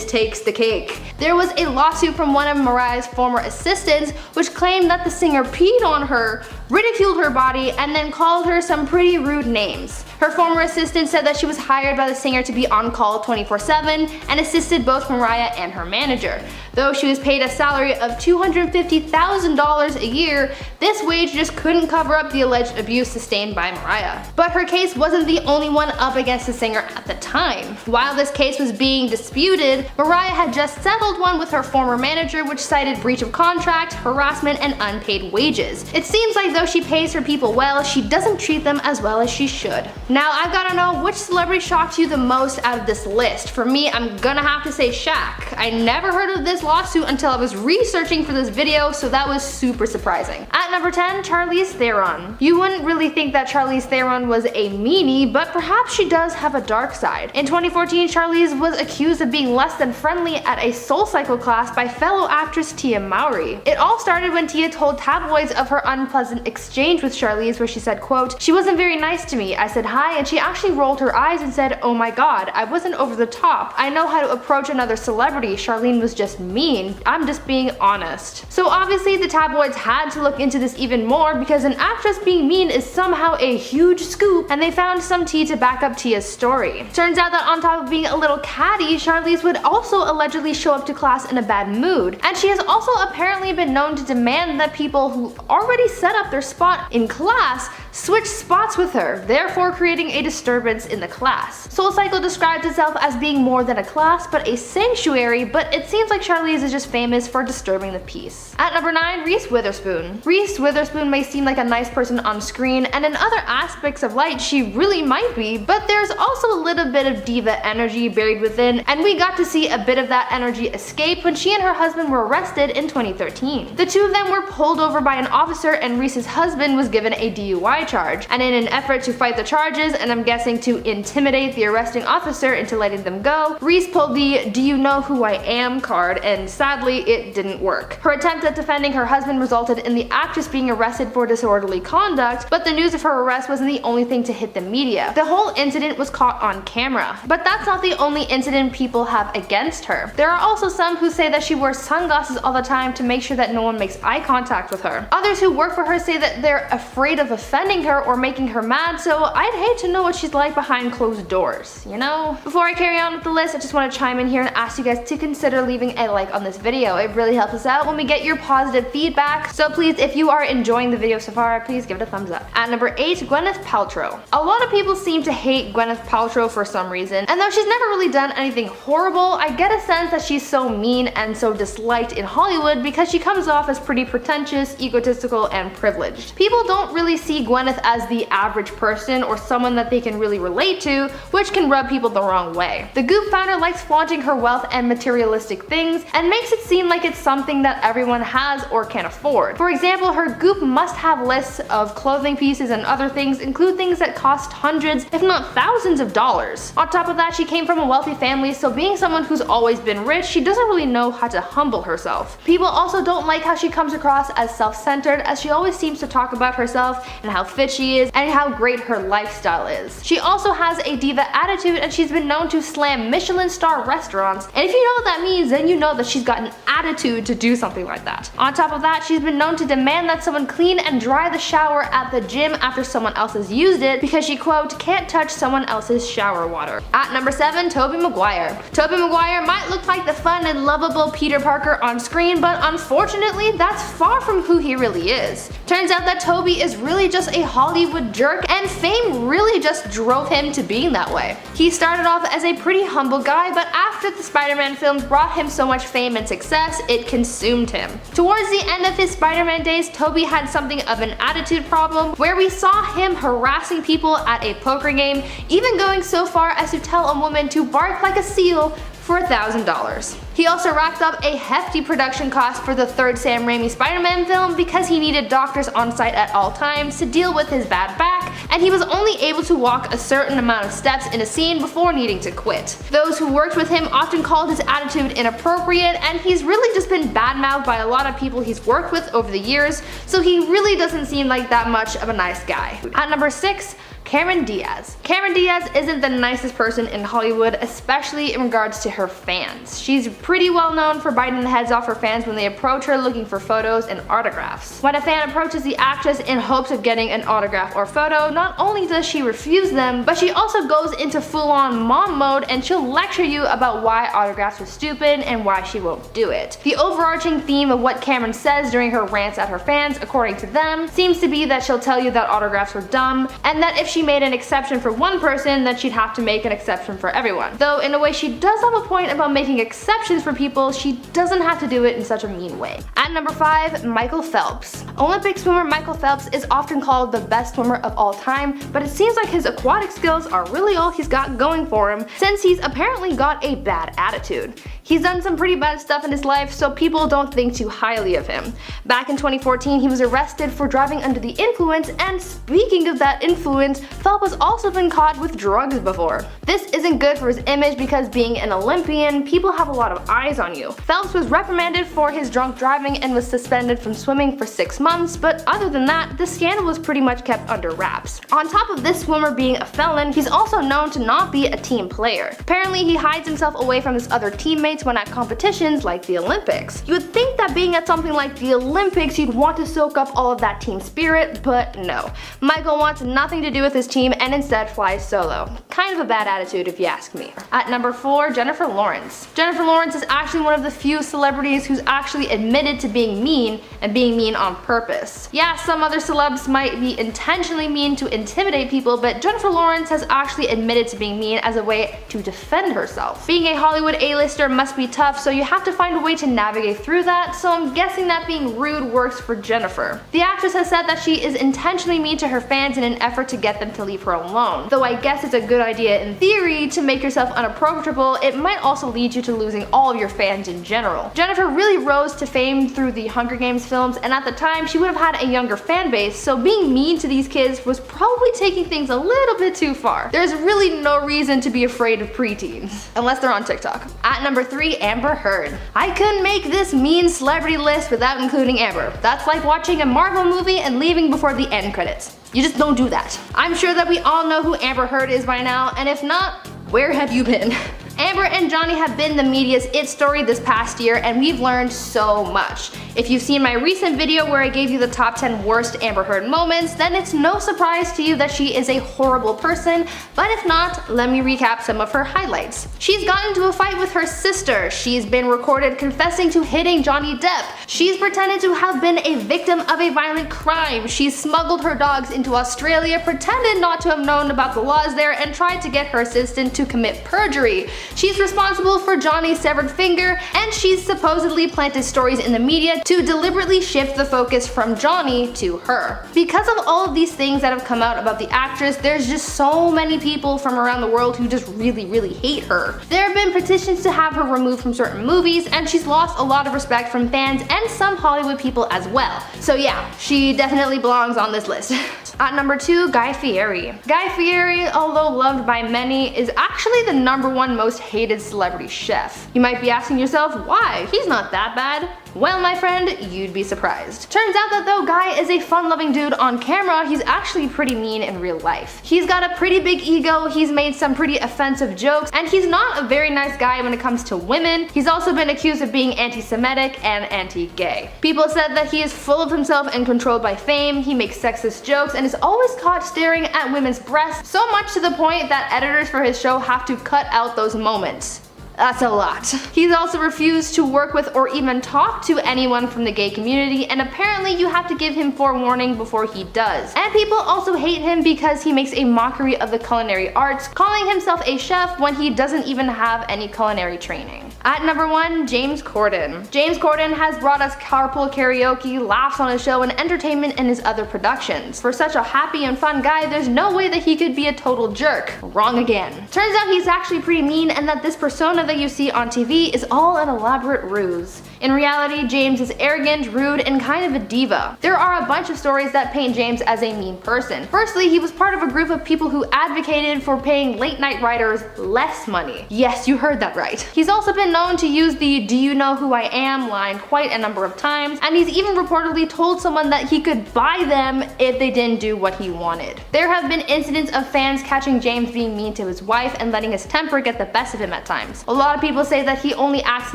takes the cake. There was a lawsuit from one of Mariah's former assistants which claimed that the singer peed on her, ridiculed her body, and then called her some pretty rude names. Her former assistant said that she was hired by the singer to be on call 24/7 and assisted both Mariah and her manager. Though she was paid a salary of $250,000 a year, this wage just couldn't cover up the alleged abuse sustained by Mariah. But her case wasn't the only one up against the singer at the time. While this case was being disputed, Mariah had just settled one with her former manager which cited breach of contract, harassment, and unpaid wages. It seems like though she pays her people well, she doesn't treat them as well as she should. Now I've gotta know, which celebrity shocked you the most out of this list? For me, I'm gonna have to say Shaq. I never heard of this lawsuit until I was researching for this video, so that was super surprising. At number 10, Charlize Theron. You wouldn't really think that Charlize Theron was a meanie, but perhaps she does have a dark side. In 2014, Charlize was accused of being less than friendly at a SoulCycle class by fellow actress Tia Mowry. It all started when Tia told tabloids of her unpleasant exchange with Charlize where she said, quote, "She wasn't very nice to me. I said hi and she actually rolled her eyes and said, oh my god, I wasn't over the top. I know how to approach another celebrity. Charlene was just mean. I'm just being honest." So obviously the tabloids had to look into this even more because an actress being mean is somehow a huge scoop, and they found some tea to back up Tia's story. Turns out that on top of being a little catty, Charlize would also allegedly show up to class in a bad mood, and she has also apparently been known to demand that people who already set up their spot in class switch spots with her, therefore creating a disturbance in the class. SoulCycle describes itself as being more than a class but a sanctuary, but it seems like Charlize is just famous for disturbing the peace. At number 9, Reese Witherspoon. Reese Witherspoon may seem like a nice person on screen, and in other aspects of light she really might be, but there's also a little bit of diva energy buried within, and we got to see a bit of that energy escape when she and her husband were arrested in 2013. The two of them were pulled over by an officer and Reese's husband was given a DUI charge, and in an effort to fight the charges, and I'm guessing to intimidate the arresting officer into letting them go, Reese pulled the "do you know who I am" card, and sadly it didn't work. Her attempt at defending her husband resulted in the actress being arrested for disorderly conduct, but the news of her arrest wasn't the only thing to hit the media. The whole incident was caught on camera. But that's not the only incident people have against her. There are also some who say that she wears sunglasses all the time to make sure that no one makes eye contact with her. Others who work for her say that they're afraid of offending her or making her mad, so I'd hate to know what she's like behind closed doors, you know? Before I carry on with the list, I just want to chime in here and ask you guys to consider leaving a like on this video. It really helps us out when we get your positive feedback, so please, if you are enjoying the video so far, please give it a thumbs up. At number 8, Gwyneth Paltrow. A lot of people seem to hate Gwyneth Paltrow for some reason, and though she's never really done anything horrible, I get a sense that she's so mean and so disliked in Hollywood because she comes off as pretty pretentious, egotistical, and privileged. People don't really see Gwyneth as the average person or someone that they can really relate to, which can rub people the wrong way. The Goop founder likes flaunting her wealth and materialistic things and makes it seem like it's something that everyone has or can afford. For example, her Goop must-have lists of clothing pieces and other things include things that cost hundreds, if not thousands of dollars. On top of that, she came from a wealthy family, so being someone who's always been rich, she doesn't really know how to humble herself. People also don't like how she comes across as self-centered, as she always seems to talk about herself and how fit she is and how great her lifestyle is. She also has a diva attitude, and she's been known to slam Michelin star restaurants, and if you know what that means, then you know that she's got an attitude to do something like that. On top of that, she's been known to demand that someone clean and dry the shower at the gym after someone else has used it because she, quote, can't touch someone else's shower water. At number 7, Tobey Maguire. Tobey Maguire might look like the fun and lovable Peter Parker on screen, but unfortunately that's far from who he really is. Turns out that Tobey is really just a Hollywood jerk, and fame really just drove him to being that way. He started off as a pretty humble guy, but after the Spider-Man films brought him so much fame and success, it consumed him. Towards the end of his Spider-Man days, Tobey had something of an attitude problem, where we saw him harassing people at a poker game, even going so far as to tell a woman to bark like a seal for $1,000. He also racked up a hefty production cost for the third Sam Raimi Spider-Man film because he needed doctors on site at all times to deal with his bad back, and he was only able to walk a certain amount of steps in a scene before needing to quit. Those who worked with him often called his attitude inappropriate, and he's really just been badmouthed by a lot of people he's worked with over the years, so he really doesn't seem like that much of a nice guy. At number 6, Cameron Diaz. Cameron Diaz isn't the nicest person in Hollywood, especially in regards to her fans. She's pretty well known for biting the heads off her fans when they approach her looking for photos and autographs. When a fan approaches the actress in hopes of getting an autograph or photo, not only does she refuse them, but she also goes into full-on mom mode and she'll lecture you about why autographs are stupid and why she won't do it. The overarching theme of what Cameron says during her rants at her fans, according to them, seems to be that she'll tell you that autographs are dumb, and that if she made an exception for one person, then she'd have to make an exception for everyone. Though in a way she does have a point about making exceptions for people, she doesn't have to do it in such a mean way. At number 5, Michael Phelps. Olympic swimmer Michael Phelps is often called the best swimmer of all time, but it seems like his aquatic skills are really all he's got going for him, since he's apparently got a bad attitude. He's done some pretty bad stuff in his life, so people don't think too highly of him. Back in 2014, he was arrested for driving under the influence, and speaking of that influence, Phelps has also been caught with drugs before. This isn't good for his image because being an Olympian, people have a lot of eyes on you. Phelps was reprimanded for his drunk driving and was suspended from swimming for 6 months, but other than that, the scandal was pretty much kept under wraps. On top of this swimmer being a felon, he's also known to not be a team player. Apparently, he hides himself away from his other teammates when at competitions like the Olympics. You would think that being at something like the Olympics, you'd want to soak up all of that team spirit, but no. Michael wants nothing to do with his team and instead flies solo. Kind of a bad attitude if you ask me. At number 4, Jennifer Lawrence. Jennifer Lawrence is actually one of the few celebrities who's actually admitted to being mean and being mean on purpose. Yeah, some other celebs might be intentionally mean to intimidate people, but Jennifer Lawrence has actually admitted to being mean as a way to defend herself. Being a Hollywood A-lister must be tough, so you have to find a way to navigate through that, so I'm guessing that being rude works for Jennifer. The actress has said that she is intentionally mean to her fans in an effort to get them to leave her alone. Though I guess it's a good idea in theory to make yourself unapproachable, it might also lead you to losing all of your fans in general. Jennifer really rose to fame through the Hunger Games films, and at the time she would have had a younger fan base, so being mean to these kids was probably taking things a little bit too far. There's really no reason to be afraid of preteens, unless they're on TikTok. At number 3, Amber Heard. I couldn't make this mean celebrity list without including Amber. That's like watching a Marvel movie and leaving before the end credits. You just don't do that. I'm sure that we all know who Amber Heard is by now, and if not, where have you been? Amber and Johnny have been the media's it story this past year, and we've learned so much. If you've seen my recent video where I gave you the top 10 worst Amber Heard moments, then it's no surprise to you that she is a horrible person, but if not, let me recap some of her highlights. She's gotten into a fight with her sister, she's been recorded confessing to hitting Johnny Depp, she's pretended to have been a victim of a violent crime, she's smuggled her dogs into Australia, pretended not to have known about the laws there, and tried to get her assistant to commit perjury. She's responsible for Johnny's severed finger, and she's supposedly planted stories in the media to deliberately shift the focus from Johnny to her. Because of all of these things that have come out about the actress, there's just so many people from around the world who just really hate her. There have been petitions to have her removed from certain movies, and she's lost a lot of respect from fans and some Hollywood people as well. So yeah, she definitely belongs on this list. At number 2, Guy Fieri. Guy Fieri, although loved by many, is actually the #1 most hated celebrity chef. You might be asking yourself, why? He's not that bad. Well, my friend, you'd be surprised. Turns out that though Guy is a fun-loving dude on camera, he's actually pretty mean in real life. He's got a pretty big ego, he's made some pretty offensive jokes, and he's not a very nice guy when it comes to women. He's also been accused of being anti-Semitic and anti-gay. People said that he is full of himself and controlled by fame, he makes sexist jokes, and is always caught staring at women's breasts, so much to the point that editors for his show have to cut out those moments. That's a lot. He's also refused to work with or even talk to anyone from the gay community, and apparently you have to give him forewarning before he does. And people also hate him because he makes a mockery of the culinary arts, calling himself a chef when he doesn't even have any culinary training. At number 1, James Corden. James Corden has brought us carpool karaoke, laughs on his show, and entertainment in his other productions. For such a happy and fun guy, there's no way that he could be a total jerk. Wrong again. Turns out he's actually pretty mean, and that this persona that you see on TV is all an elaborate ruse. In reality, James is arrogant, rude, and kind of a diva. There are a bunch of stories that paint James as a mean person. Firstly, he was part of a group of people who advocated for paying late-night writers less money. Yes, you heard that right. He's also been known to use the "do you know who I am" line quite a number of times, and he's even reportedly told someone that he could buy them if they didn't do what he wanted. There have been incidents of fans catching James being mean to his wife and letting his temper get the best of him at times. A lot of people say that he only acts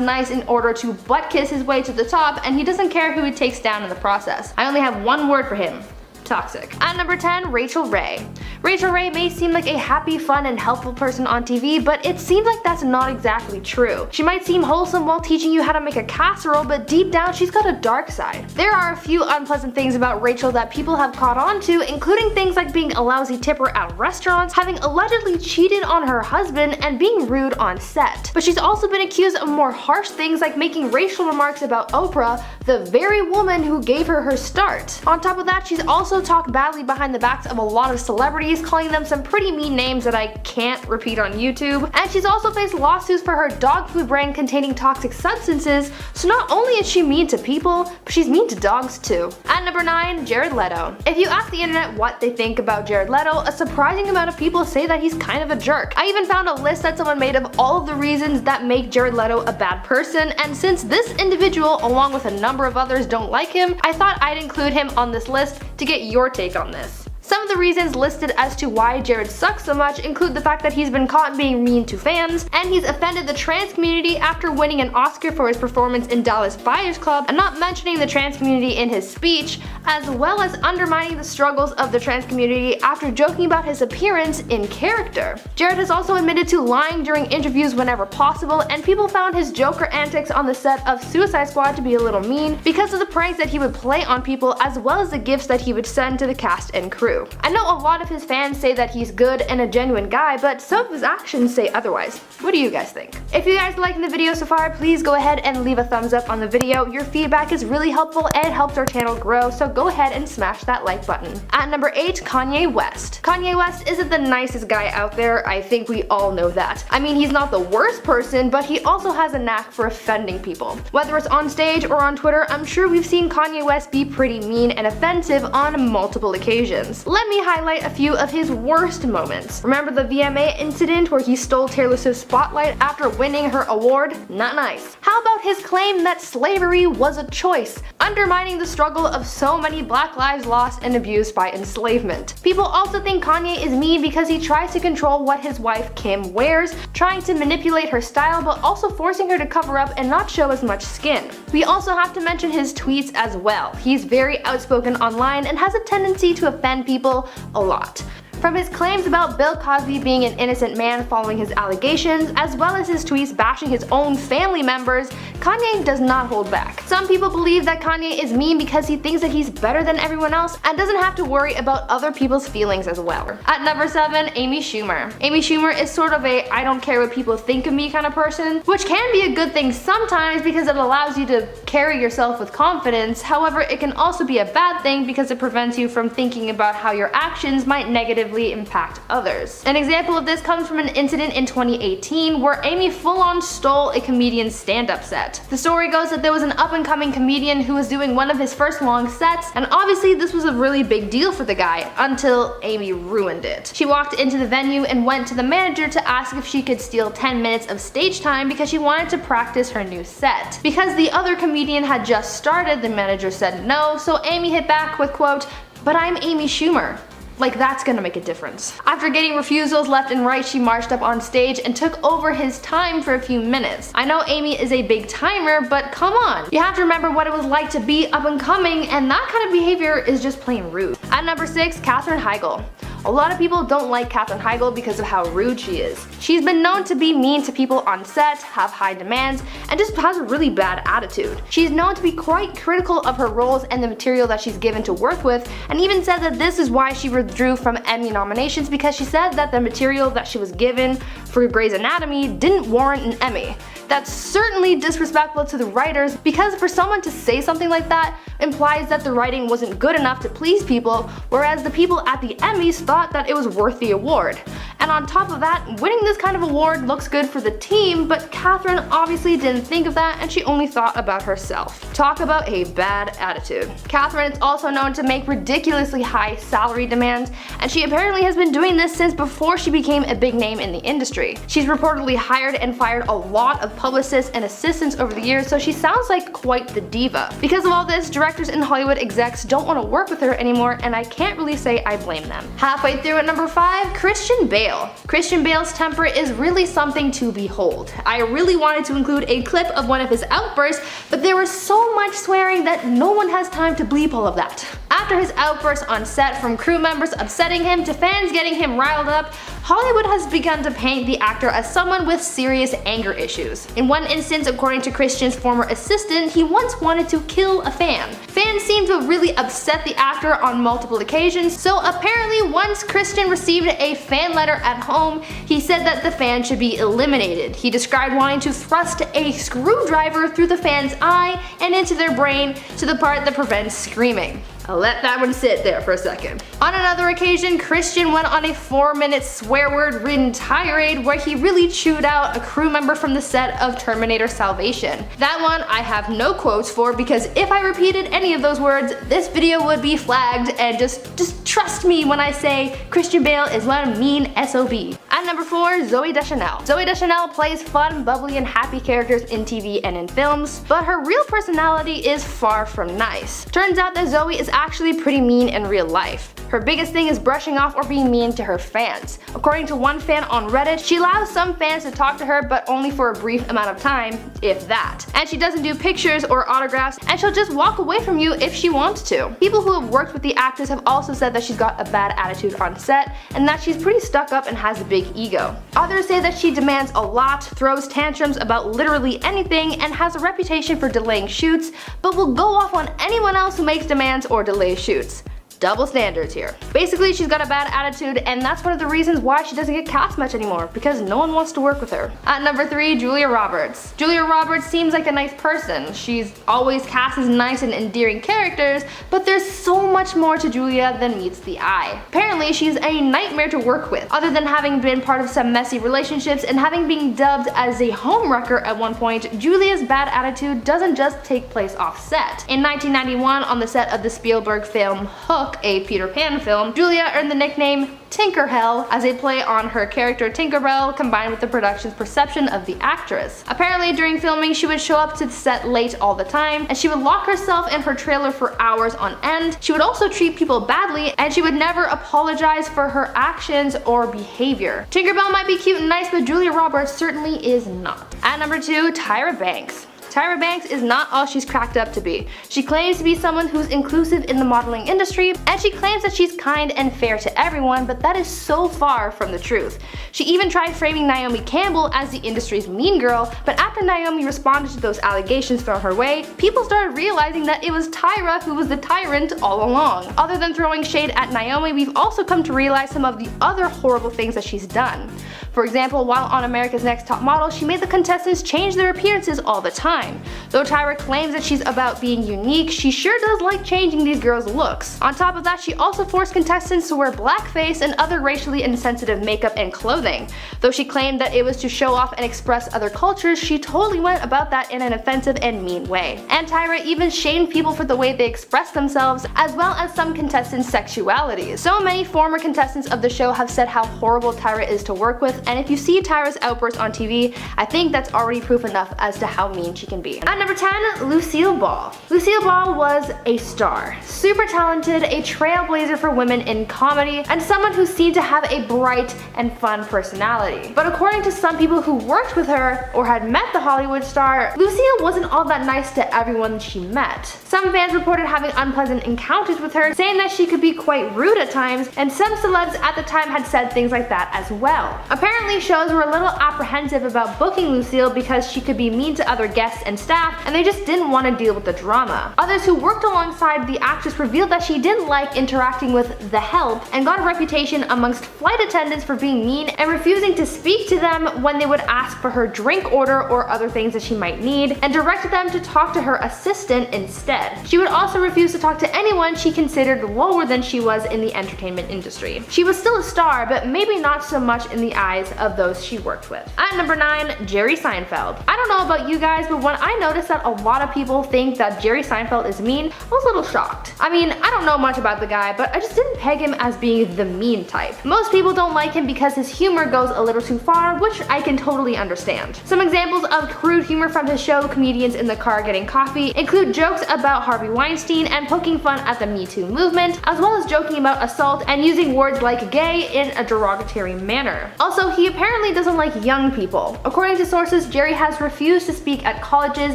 nice in order to butt kiss his way to the top, and he doesn't care who he takes down in the process. I only have one word for him: toxic. At number 10, Rachel Ray. Rachel Ray may seem like a happy, fun, and helpful person on TV, but it seems like that's not exactly true. She might seem wholesome while teaching you how to make a casserole, but deep down she's got a dark side. There are a few unpleasant things about Rachel that people have caught on to, including things like being a lousy tipper at restaurants, having allegedly cheated on her husband, and being rude on set. But she's also been accused of more harsh things like making racial remarks about Oprah, the very woman who gave her her start. On top of that, she's also talked badly behind the backs of a lot of celebrities, celebrities, calling them some pretty mean names that I can't repeat on YouTube. And she's also faced lawsuits for her dog food brand containing toxic substances, so not only is she mean to people, but she's mean to dogs too. At number 9, Jared Leto. If you ask the internet what they think about Jared Leto, a surprising amount of people say that he's kind of a jerk. I even found a list that someone made of all of the reasons that make Jared Leto a bad person, and since this individual, along with a number of others, don't like him, I thought I'd include him on this list to get your take on this. Some of the reasons listed as to why Jared sucks so much include the fact that he's been caught being mean to fans, and he's offended the trans community after winning an Oscar for his performance in Dallas Buyers Club, and not mentioning the trans community in his speech, as well as undermining the struggles of the trans community after joking about his appearance in character. Jared has also admitted to lying during interviews whenever possible, and people found his Joker antics on the set of Suicide Squad to be a little mean because of the pranks that he would play on people, as well as the gifts that he would send to the cast and crew. I know a lot of his fans say that he's good and a genuine guy, but some of his actions say otherwise. What do you guys think? If you guys are liking the video so far, please go ahead and leave a thumbs up on the video. Your feedback is really helpful and it helps our channel grow, so go ahead and smash that like button. At number 8, Kanye West. Kanye West isn't the nicest guy out there, I think we all know that. I mean, he's not the worst person, but he also has a knack for offending people. Whether it's on stage or on Twitter, I'm sure we've seen Kanye West be pretty mean and offensive on multiple occasions. Let me highlight a few of his worst moments. Remember the VMA incident where he stole Taylor Swift's spotlight after winning her award? Not nice. How about his claim that slavery was a choice, undermining the struggle of so many black lives lost and abused by enslavement? People also think Kanye is mean because he tries to control what his wife Kim wears, trying to manipulate her style but also forcing her to cover up and not show as much skin. We also have to mention his tweets as well. He's very outspoken online and has a tendency to offend people a lot. From his claims about Bill Cosby being an innocent man following his allegations, as well as his tweets bashing his own family members, Kanye does not hold back. Some people believe that Kanye is mean because he thinks that he's better than everyone else and doesn't have to worry about other people's feelings as well. At number 7, Amy Schumer. Amy Schumer is sort of a I don't care what people think of me kind of person, which can be a good thing sometimes because it allows you to carry yourself with confidence. However, it can also be a bad thing because it prevents you from thinking about how your actions might negatively impact others. An example of this comes from an incident in 2018 where Amy full-on stole a comedian's stand-up set. The story goes that there was an up-and-coming comedian who was doing one of his first long sets, and obviously this was a really big deal for the guy until Amy ruined it. She walked into the venue and went to the manager to ask if she could steal 10 minutes of stage time because she wanted to practice her new set. Because the other comedian had just started, the manager said no, so Amy hit back with quote, "But I'm Amy Schumer." Like that's gonna make a difference. After getting refusals left and right, she marched up on stage and took over his time for a few minutes. I know Amy is a big timer, but come on. You have to remember what it was like to be up and coming, and that kind of behavior is just plain rude. At number 6, Katherine Heigl. A lot of people don't like Katherine Heigl because of how rude she is. She's been known to be mean to people on set, have high demands, and just has a really bad attitude. She's known to be quite critical of her roles and the material that she's given to work with, and even said that this is why she withdrew from Emmy nominations because she said that the material that she was given for Grey's Anatomy didn't warrant an Emmy. That's certainly disrespectful to the writers because for someone to say something like that implies that the writing wasn't good enough to please people, whereas the people at the Emmys thought that it was worth the award. And on top of that, winning this kind of award looks good for the team, but Katherine obviously didn't think of that and she only thought about herself. Talk about a bad attitude. Katherine is also known to make ridiculously high salary demands, and she apparently has been doing this since before she became a big name in the industry. She's reportedly hired and fired a lot of publicists and assistants over the years, so she sounds like quite the diva. Because of all this, directors and Hollywood execs don't want to work with her anymore, and I can't really say I blame them. Halfway through at number 5, Christian Bale. Christian Bale's temper is really something to behold. I really wanted to include a clip of one of his outbursts, but there was so much swearing that no one has time to bleep all of that. After his outbursts on set, from crew members upsetting him to fans getting him riled up, Hollywood has begun to paint the actor as someone with serious anger issues. In one instance, according to Christian's former assistant, he once wanted to kill a fan. Fans seem to have really upset the actor on multiple occasions, so apparently once Christian received a fan letter at home, he said that the fan should be eliminated. He described wanting to thrust a screwdriver through the fan's eye and into their brain to the part that prevents screaming. I'll let that one sit there for a second. On another occasion, Christian went on a 4-minute swear word ridden tirade where he really chewed out a crew member from the set of Terminator Salvation. That one I have no quotes for, because if I repeated any of those words, this video would be flagged, and just trust me when I say Christian Bale is one mean SOB. At number 4, Zooey Deschanel. Zooey Deschanel plays fun, bubbly, and happy characters in TV and in films, but her real personality is far from nice. Turns out that Zooey is actually pretty mean in real life. Her biggest thing is brushing off or being mean to her fans. According to one fan on Reddit, she allows some fans to talk to her, but only for a brief amount of time, if that. And she doesn't do pictures or autographs, and she'll just walk away from you if she wants to. People who have worked with the actress have also said that she's got a bad attitude on set, and that she's pretty stuck up and has a big ego. Others say that she demands a lot, throws tantrums about literally anything, and has a reputation for delaying shoots, but will go off on anyone else who makes demands or delays shoots. Double standards here. Basically, she's got a bad attitude, and that's one of the reasons why she doesn't get cast much anymore, because no one wants to work with her. At number 3, Julia Roberts. Julia Roberts seems like a nice person. She's always cast as nice and endearing characters, but there's so much more to Julia than meets the eye. Apparently, she's a nightmare to work with. Other than having been part of some messy relationships and having been dubbed as a homewrecker at one point, Julia's bad attitude doesn't just take place off set. In 1991, on the set of the Spielberg film Hook, a Peter Pan film, Julia earned the nickname Tinkerhell as a play on her character Tinkerbell, combined with the production's perception of the actress. Apparently, during filming, she would show up to the set late all the time, and she would lock herself in her trailer for hours on end. She would also treat people badly, and she would never apologize for her actions or behavior. Tinkerbell might be cute and nice, but Julia Roberts certainly is not. At number 2, Tyra Banks. Tyra Banks is not all she's cracked up to be. She claims to be someone who's inclusive in the modeling industry, and she claims that she's kind and fair to everyone, but that is so far from the truth. She even tried framing Naomi Campbell as the industry's mean girl, but after Naomi responded to those allegations thrown her way, people started realizing that it was Tyra who was the tyrant all along. Other than throwing shade at Naomi, we've also come to realize some of the other horrible things that she's done. For example, while on America's Next Top Model, she made the contestants change their appearances all the time. Though Tyra claims that she's about being unique, she sure does like changing these girls' looks. On top of that, she also forced contestants to wear blackface and other racially insensitive makeup and clothing. Though she claimed that it was to show off and express other cultures, she totally went about that in an offensive and mean way. And Tyra even shamed people for the way they express themselves, as well as some contestants' sexualities. So many former contestants of the show have said how horrible Tyra is to work with, and if you see Tyra's outbursts on TV, I think that's already proof enough as to how mean she can be. At number 10, Lucille Ball. Lucille Ball was a star. Super talented, a trailblazer for women in comedy, and someone who seemed to have a bright and fun personality. But according to some people who worked with her or had met the Hollywood star, Lucille wasn't all that nice to everyone she met. Some fans reported having unpleasant encounters with her, saying that she could be quite rude at times, and some celebs at the time had said things like that as well. Apparently, shows were a little apprehensive about booking Lucille because she could be mean to other guests and staff, and they just didn't want to deal with the drama. Others who worked alongside the actress revealed that she didn't like interacting with the help, and got a reputation amongst flight attendants for being mean and refusing to speak to them when they would ask for her drink order or other things that she might need, and directed them to talk to her assistant instead. She would also refuse to talk to anyone she considered lower than she was in the entertainment industry. She was still a star, but maybe not so much in the eyes of those she worked with. At number 9, Jerry Seinfeld. I don't know about you guys, but when I noticed that a lot of people think that Jerry Seinfeld is mean, I was a little shocked. I mean, I don't know much about the guy, but I just didn't peg him as being the mean type. Most people don't like him because his humor goes a little too far, which I can totally understand. Some examples of crude humor from his show, Comedians in the Car Getting Coffee, include jokes about Harvey Weinstein and poking fun at the Me Too movement, as well as joking about assault and using words like gay in a derogatory manner. Also, he apparently doesn't like young people. According to sources, Jerry has refused to speak at colleges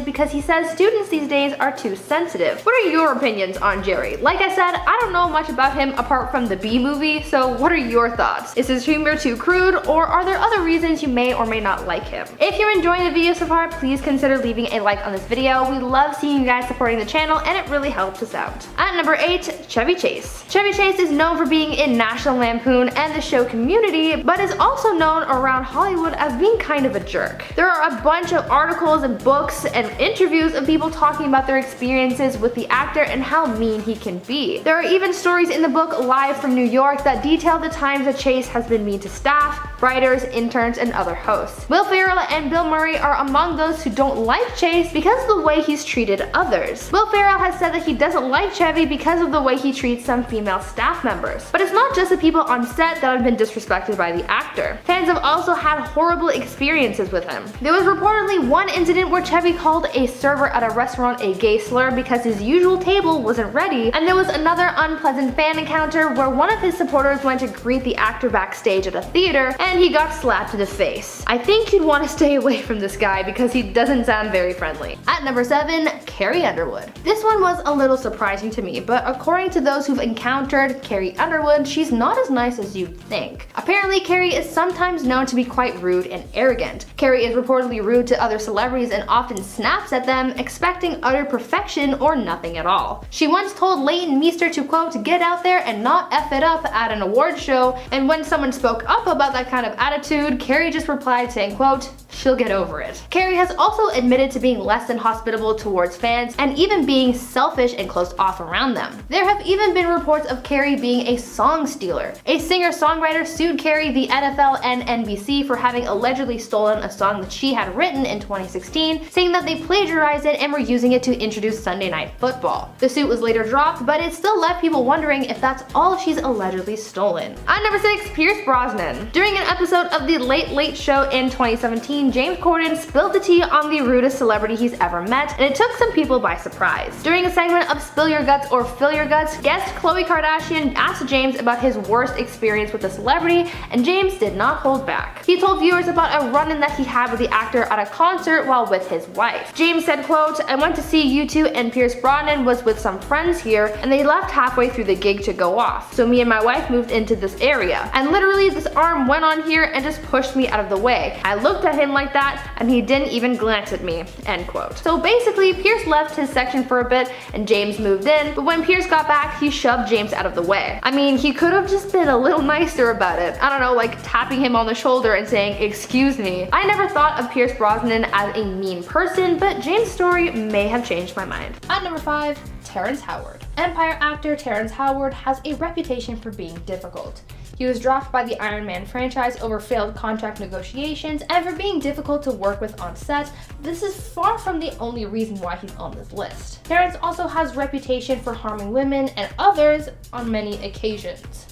because he says students these days are too sensitive. What are your opinions on Jerry? Like I said, I don't know much about him apart from the Bee Movie, so what are your thoughts? Is his humor too crude, or are there other reasons you may or may not like him? If you're enjoying the video so far, please consider leaving a like on this video. We love seeing you guys supporting the channel, and it really helps us out. At number 8, Chevy Chase. Chevy Chase is known for being in National Lampoon and the show Community, but is also known known around Hollywood as being kind of a jerk. There are a bunch of articles and books and interviews of people talking about their experiences with the actor and how mean he can be. There are even stories in the book Live from New York that detail the times that Chase has been mean to staff, writers, interns, and other hosts. Will Ferrell and Bill Murray are among those who don't like Chase because of the way he's treated others. Will Ferrell has said that he doesn't like Chevy because of the way he treats some female staff members. But it's not just the people on set that have been disrespected by the actor. Fans have also had horrible experiences with him. There was reportedly one incident where Chevy called a server at a restaurant a gay slur because his usual table wasn't ready, and there was another unpleasant fan encounter where one of his supporters went to greet the actor backstage at a theater and he got slapped in the face. I think you'd want to stay away from this guy because he doesn't sound very friendly. At number 7, Carrie Underwood. This one was a little surprising to me, but according to those who've encountered Carrie Underwood, she's not as nice as you'd think. Apparently, Carrie is sometimes known to be quite rude and arrogant. Carrie is reportedly rude to other celebrities and often snaps at them, expecting utter perfection or nothing at all. She once told Leighton Meester to quote, "get out there and not F it up" at an award show, and when someone spoke up about that kind of attitude, Carrie just replied saying quote, "she'll get over it." Carrie has also admitted to being less than hospitable towards fans and even being selfish and closed off around them. There have even been reports of Carrie being a song stealer. A singer-songwriter sued Carrie, the NFL, and NBC for having allegedly stolen a song that she had written in 2016, saying that they plagiarized it and were using it to introduce Sunday Night Football. The suit was later dropped, but it still left people wondering if that's all she's allegedly stolen. At number 6, Pierce Brosnan. During an episode of The Late Late Show in 2017, James Corden spilled the tea on the rudest celebrity he's ever met, and it took some people by surprise. During a segment of Spill Your Guts or Fill Your Guts, guest Khloe Kardashian asked James about his worst experience with a celebrity, and James did not hold back. He told viewers about a run-in that he had with the actor at a concert while with his wife. James said, quote, "I went to see U2 and Pierce Brosnan was with some friends here, and they left halfway through the gig to go off. So me and my wife moved into this area, and literally this arm went on here and just pushed me out of the way. I looked at him like that, and he didn't even glance at me," end quote. So basically, Pierce left his section for a bit and James moved in, but when Pierce got back, he shoved James out of the way. I mean, he could have just been a little nicer about it. I don't know, like tapping him on the shoulder and saying, "excuse me." I never thought of Pierce Brosnan as a mean person, but James' story may have changed my mind. At number 5, Terrence Howard. Empire actor Terrence Howard has a reputation for being difficult. He was dropped by the Iron Man franchise over failed contract negotiations and for being difficult to work with on set. This is far from the only reason why he's on this list. Terrence also has a reputation for harming women and others on many occasions.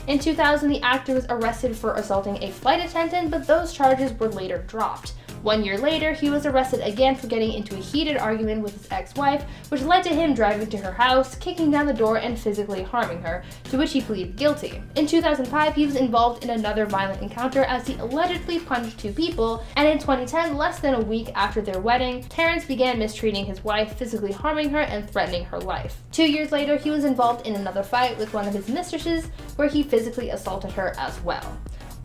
In 2000, the actor was arrested for assaulting a flight attendant, but those charges were later dropped. 1 year later, he was arrested again for getting into a heated argument with his ex-wife, which led to him driving to her house, kicking down the door, and physically harming her, to which he pleaded guilty. In 2005, he was involved in another violent encounter as he allegedly punched 2 people, and in 2010, less than a week after their wedding, Terrence began mistreating his wife, physically harming her and threatening her life. 2 years later, he was involved in another fight with one of his mistresses, where he physically assaulted her as well.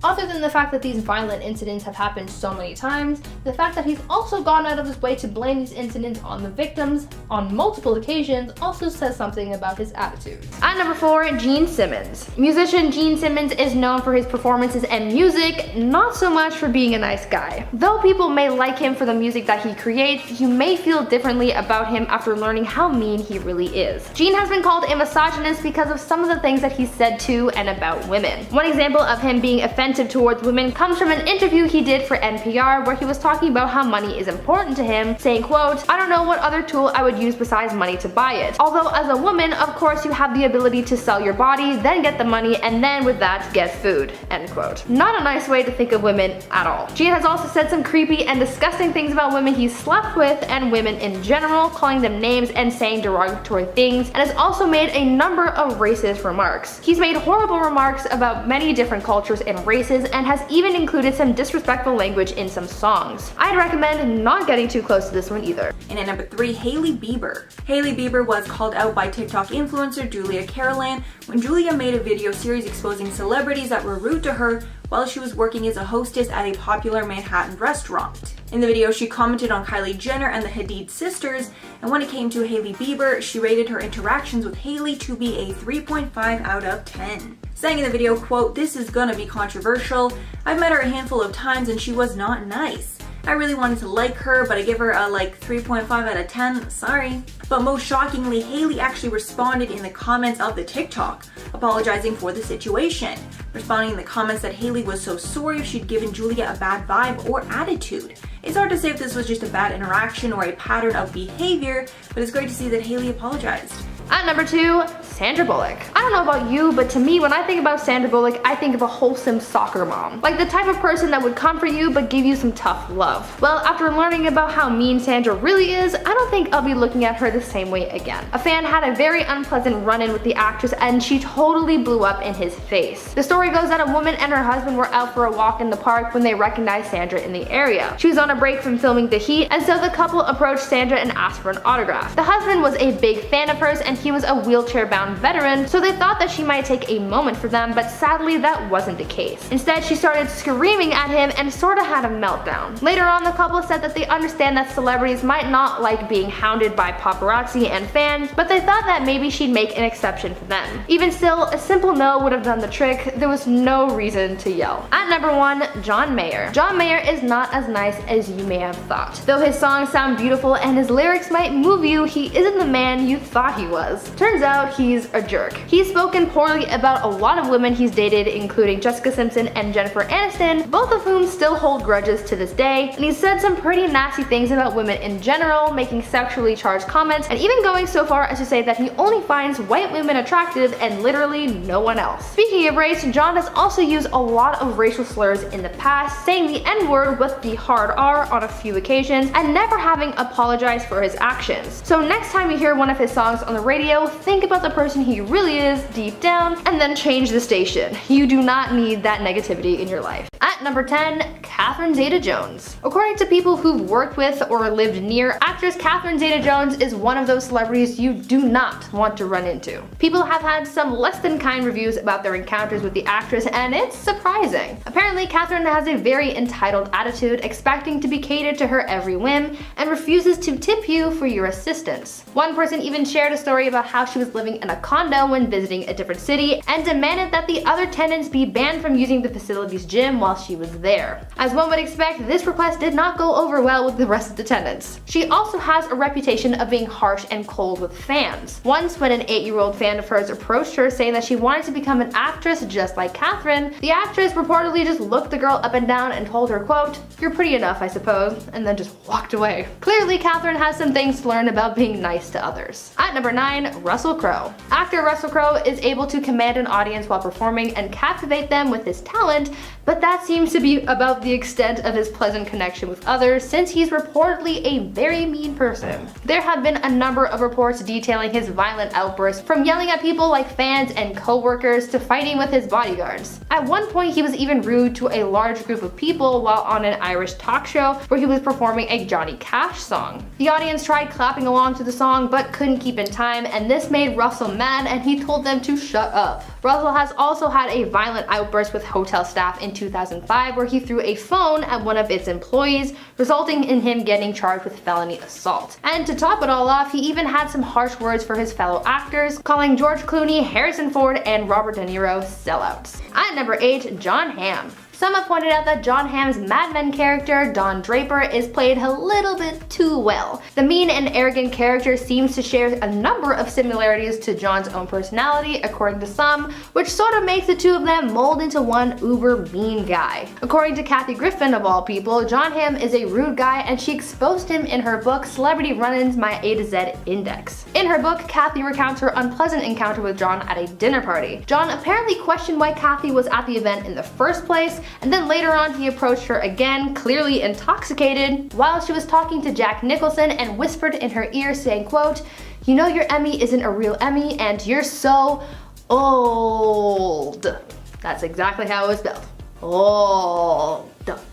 Other than the fact that these violent incidents have happened so many times, the fact that he's also gone out of his way to blame these incidents on the victims on multiple occasions also says something about his attitude. At number 4, Gene Simmons. Musician Gene Simmons is known for his performances and music, not so much for being a nice guy. Though people may like him for the music that he creates, you may feel differently about him after learning how mean he really is. Gene has been called a misogynist because of some of the things that he said to and about women. One example of him being offensive towards women comes from an interview he did for NPR where he was talking about how money is important to him, saying, quote, "I don't know what other tool I would use besides money to buy it. Although as a woman, of course you have the ability to sell your body, then get the money, and then with that, get food," end quote. Not a nice way to think of women at all. Gene has also said some creepy and disgusting things about women he's slept with and women in general, calling them names and saying derogatory things, and has also made a number of racist remarks. He's made horrible remarks about many different cultures and races and has even included some disrespectful language in some songs. I'd recommend not getting too close to this one either. And at number 3, Hailey Bieber. Hailey Bieber was called out by TikTok influencer Julia Carolan when Julia made a video series exposing celebrities that were rude to her while she was working as a hostess at a popular Manhattan restaurant. In the video, she commented on Kylie Jenner and the Hadid sisters, and when it came to Hailey Bieber, she rated her interactions with Hailey to be a 3.5 out of 10. Saying in the video, quote, "This is gonna be controversial controversial. I've met her a handful of times and she was not nice. I really wanted to like her, but I give her a 3.5 out of 10, sorry. But most shockingly, Hailey actually responded in the comments of the TikTok, apologizing for the situation. Responding in the comments that Hailey was so sorry if she'd given Julia a bad vibe or attitude. It's hard to say if this was just a bad interaction or a pattern of behavior, but it's great to see that Hailey apologized. At number 2, Sandra Bullock. I don't know about you, but to me, when I think about Sandra Bullock, I think of a wholesome soccer mom. Like the type of person that would comfort you but give you some tough love. Well, after learning about how mean Sandra really is, I don't think I'll be looking at her the same way again. A fan had a very unpleasant run-in with the actress and she totally blew up in his face. The story goes that a woman and her husband were out for a walk in the park when they recognized Sandra in the area. She was on a break from filming The Heat, and so the couple approached Sandra and asked for an autograph. The husband was a big fan of hers and he was a wheelchair-bound veteran, so they thought that she might take a moment for them, but sadly that wasn't the case. Instead, she started screaming at him and sorta had a meltdown. Later on, the couple said that they understand that celebrities might not like being hounded by paparazzi and fans, but they thought that maybe she'd make an exception for them. Even still, a simple no would have done the trick. There was no reason to yell. At number 1, John Mayer. John Mayer is not as nice as you may have thought. Though his songs sound beautiful and his lyrics might move you, he isn't the man you thought he was. Turns out he's a jerk. He's spoken poorly about a lot of women he's dated, including Jessica Simpson and Jennifer Aniston, both of whom still hold grudges to this day, and he's said some pretty nasty things about women in general, making sexually charged comments, and even going so far as to say that he only finds white women attractive and literally no one else. Speaking of race, John has also used a lot of racial slurs in the past, saying the N-word with the hard R on a few occasions, and never having apologized for his actions. So next time you hear one of his songs on the radio, think about the person he really is deep down, and then change the station. You do not need that negativity in your life. At number 10, Catherine Zeta-Jones. According to people who've worked with or lived near, actress Catherine Zeta-Jones is one of those celebrities you do not want to run into. People have had some less than kind reviews about their encounters with the actress, and it's surprising. Apparently, Catherine has a very entitled attitude, expecting to be catered to her every whim, and refuses to tip you for your assistance. One person even shared a story about how she was living in a condo when visiting a different city, and demanded that the other tenants be banned from using the facility's gym while she was there. As one would expect, this request did not go over well with the rest of the tenants. She also has a reputation of being harsh and cold with fans. Once, when an 8-year-old fan of hers approached her saying that she wanted to become an actress just like Catherine, the actress reportedly just looked the girl up and down and told her, quote, "You're pretty enough, I suppose," and then just walked away. Clearly, Catherine has some things to learn about being nice to others. At number 9, Russell Crowe. Actor Russell Crowe is able to command an audience while performing and captivate them with his talent, but that seems to be about the extent of his pleasant connection with others, since he's reportedly a very mean person. There have been a number of reports detailing his violent outbursts, from yelling at people like fans and co-workers to fighting with his bodyguards. At one point, he was even rude to a large group of people while on an Irish talk show where he was performing a Johnny Cash song. The audience tried clapping along to the song but couldn't keep in time, and this made Russell mad and he told them to shut up. Russell has also had a violent outburst with hotel staff in 2005 where he threw a phone at one of its employees, resulting in him getting charged with felony assault. And to top it all off, he even had some harsh words for his fellow actors, calling George Clooney, Harrison Ford, and Robert De Niro sellouts. At number 8, Jon Hamm. Some have pointed out that Jon Hamm's Mad Men character, Don Draper, is played a little bit too well. The mean and arrogant character seems to share a number of similarities to Jon's own personality, according to some, which sort of makes the two of them mold into one uber mean guy. According to Kathy Griffin, of all people, Jon Hamm is a rude guy, and she exposed him in her book Celebrity Run-Ins: My A to Z Index. In her book, Kathy recounts her unpleasant encounter with Jon at a dinner party. Jon apparently questioned why Kathy was at the event in the first place, and then later on he approached her again, clearly intoxicated, while she was talking to Jack Nicholson, and whispered in her ear saying, quote, "You know your Emmy isn't a real Emmy and you're so old." That's exactly how it was spelled. Old.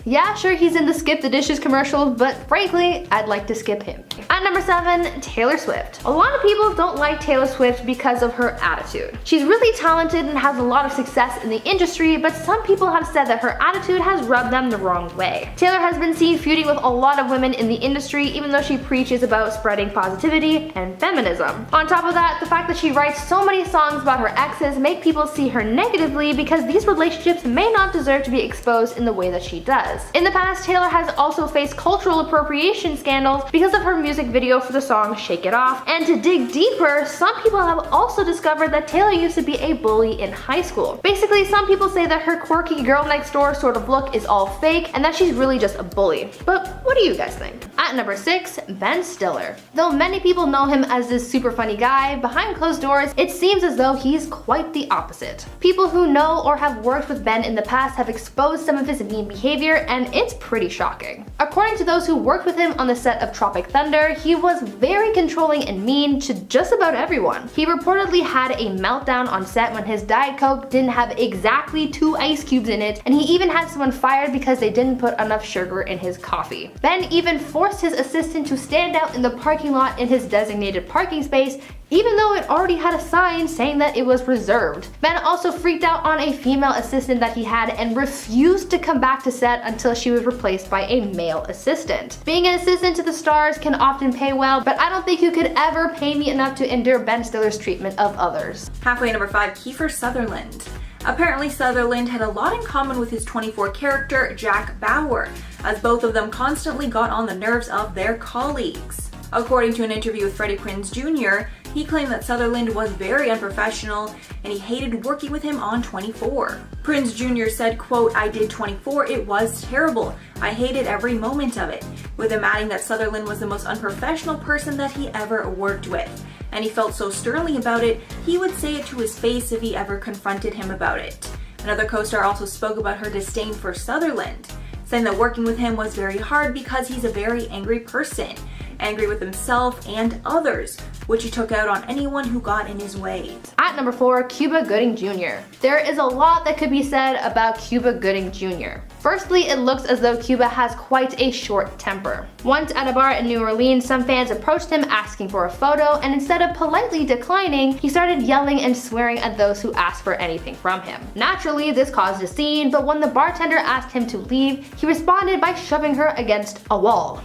Yeah, sure, he's in the Skip the Dishes commercials, but frankly, I'd like to skip him. At number 7, Taylor Swift. A lot of people don't like Taylor Swift because of her attitude. She's really talented and has a lot of success in the industry, but some people have said that her attitude has rubbed them the wrong way. Taylor has been seen feuding with a lot of women in the industry, even though she preaches about spreading positivity and feminism. On top of that, the fact that she writes so many songs about her exes make people see her negatively because these relationships may not deserve to be exposed in the way that she does. In the past, Taylor has also faced cultural appropriation scandals because of her music video for the song Shake It Off, and to dig deeper, some people have also discovered that Taylor used to be a bully in high school. Basically, some people say that her quirky girl next door sort of look is all fake and that she's really just a bully. But what do you guys think? At number 6, Ben Stiller. Though many people know him as this super funny guy, behind closed doors, it seems as though he's quite the opposite. People who know or have worked with Ben in the past have exposed some of his mean behavior, and it's pretty shocking. According to those who worked with him on the set of Tropic Thunder, he was very controlling and mean to just about everyone. He reportedly had a meltdown on set when his Diet Coke didn't have exactly 2 ice cubes in it, and he even had someone fired because they didn't put enough sugar in his coffee. Ben even forced his assistant to stand out in the parking lot in his designated parking space, even though it already had a sign saying that it was reserved. Ben also freaked out on a female assistant that he had and refused to come back to set until she was replaced by a male assistant. Being an assistant to the stars can often pay well, but I don't think you could ever pay me enough to endure Ben Stiller's treatment of others. Halfway number 5, Kiefer Sutherland. Apparently Sutherland had a lot in common with his 24 character, Jack Bauer, as both of them constantly got on the nerves of their colleagues. According to an interview with Freddie Prinze Jr., he claimed that Sutherland was very unprofessional and he hated working with him on 24. Prinze Jr. said, quote, "I did 24, it was terrible. I hated every moment of it," with him adding that Sutherland was the most unprofessional person that he ever worked with. And he felt so sternly about it, he would say it to his face if he ever confronted him about it. Another co-star also spoke about her disdain for Sutherland, saying that working with him was very hard because he's a very angry person, angry with himself and others, which he took out on anyone who got in his way. At number 4, Cuba Gooding Jr. There is a lot that could be said about Cuba Gooding Jr. Firstly, it looks as though Cuba has quite a short temper. Once at a bar in New Orleans, some fans approached him asking for a photo, and instead of politely declining, he started yelling and swearing at those who asked for anything from him. Naturally, this caused a scene, but when the bartender asked him to leave, he responded by shoving her against a wall.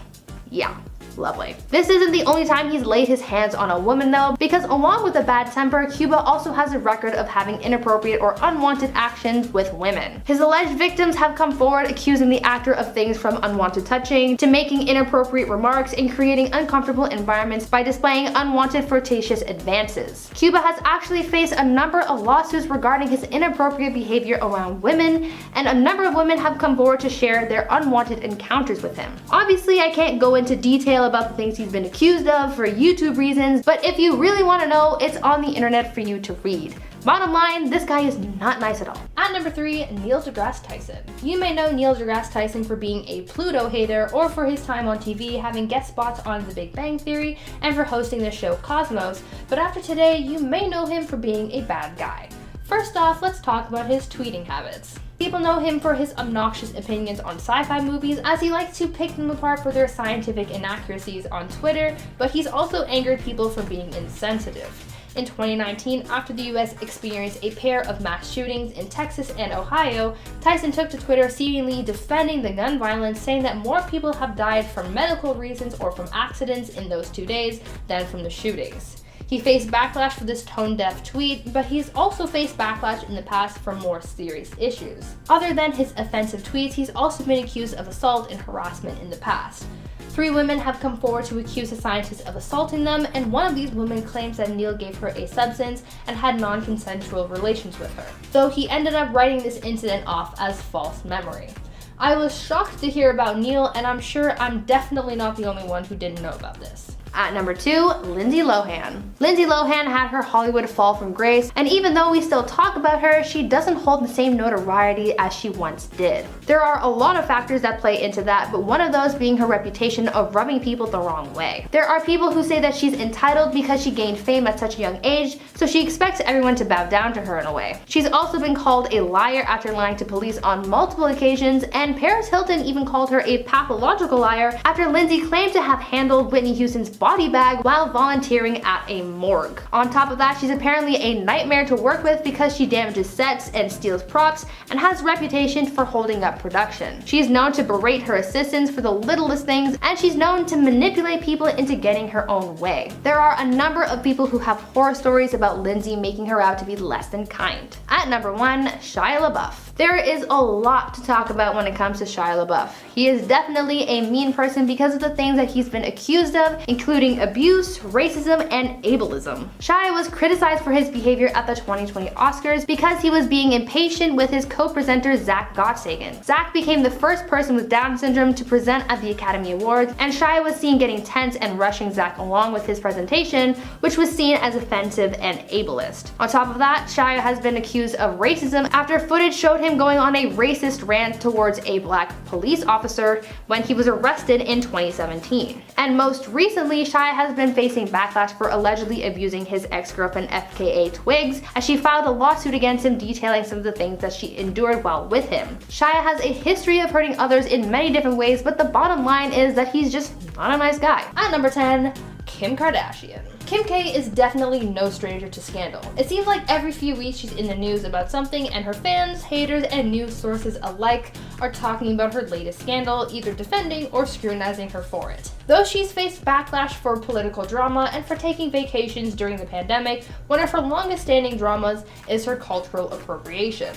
Yeah. Lovely. This isn't the only time he's laid his hands on a woman though, because along with a bad temper, Cuba also has a record of having inappropriate or unwanted actions with women. His alleged victims have come forward accusing the actor of things from unwanted touching to making inappropriate remarks and creating uncomfortable environments by displaying unwanted flirtatious advances. Cuba has actually faced a number of lawsuits regarding his inappropriate behavior around women, and a number of women have come forward to share their unwanted encounters with him. Obviously, I can't go into detail about the things he's been accused of for YouTube reasons, but if you really want to know, it's on the internet for you to read. Bottom line, this guy is not nice at all. At number 3, Neil deGrasse Tyson. You may know Neil deGrasse Tyson for being a Pluto hater, or for his time on TV having guest spots on The Big Bang Theory, and for hosting the show Cosmos, but after today, you may know him for being a bad guy. First off, let's talk about his tweeting habits. People know him for his obnoxious opinions on sci-fi movies, as he likes to pick them apart for their scientific inaccuracies on Twitter, but he's also angered people for being insensitive. In 2019, after the US experienced a pair of mass shootings in Texas and Ohio, Tyson took to Twitter seemingly defending the gun violence, saying that more people have died for medical reasons or from accidents in those 2 days than from the shootings. He faced backlash for this tone-deaf tweet, but he's also faced backlash in the past for more serious issues. Other than his offensive tweets, he's also been accused of assault and harassment in the past. 3 women have come forward to accuse the scientist of assaulting them, and one of these women claims that Neil gave her a substance and had non-consensual relations with her, though he ended up writing this incident off as false memory. I was shocked to hear about Neil, and I'm sure I'm definitely not the only one who didn't know about this. At number 2, Lindsay Lohan. Lindsay Lohan had her Hollywood fall from grace, and even though we still talk about her, she doesn't hold the same notoriety as she once did. There are a lot of factors that play into that, but one of those being her reputation of rubbing people the wrong way. There are people who say that she's entitled because she gained fame at such a young age, so she expects everyone to bow down to her in a way. She's also been called a liar after lying to police on multiple occasions, and Paris Hilton even called her a pathological liar after Lindsay claimed to have handled Whitney Houston's body bag while volunteering at a morgue. On top of that, she's apparently a nightmare to work with because she damages sets and steals props and has a reputation for holding up production. She's known to berate her assistants for the littlest things, and she's known to manipulate people into getting her own way. There are a number of people who have horror stories about Lindsay making her out to be less than kind. At number 1, Shia LaBeouf. There is a lot to talk about when it comes to Shia LaBeouf. He is definitely a mean person because of the things that he's been accused of, including abuse, racism, and ableism. Shia was criticized for his behavior at the 2020 Oscars because he was being impatient with his co-presenter Zach Gottsagen. Zach became the first person with Down syndrome to present at the Academy Awards, and Shia was seen getting tense and rushing Zach along with his presentation, which was seen as offensive and ableist. On top of that, Shia has been accused of racism after footage showed him going on a racist rant towards a black police officer when he was arrested in 2017. And most recently, Shia has been facing backlash for allegedly abusing his ex-girlfriend FKA Twigs, as she filed a lawsuit against him detailing some of the things that she endured while with him. Shia has a history of hurting others in many different ways, but the bottom line is that he's just not a nice guy. At number 10, Kim Kardashian. Kim K is definitely no stranger to scandal. It seems like every few weeks she's in the news about something, and her fans, haters, and news sources alike are talking about her latest scandal, either defending or scrutinizing her for it. Though she's faced backlash for political drama and for taking vacations during the pandemic, one of her longest standing dramas is her cultural appropriation.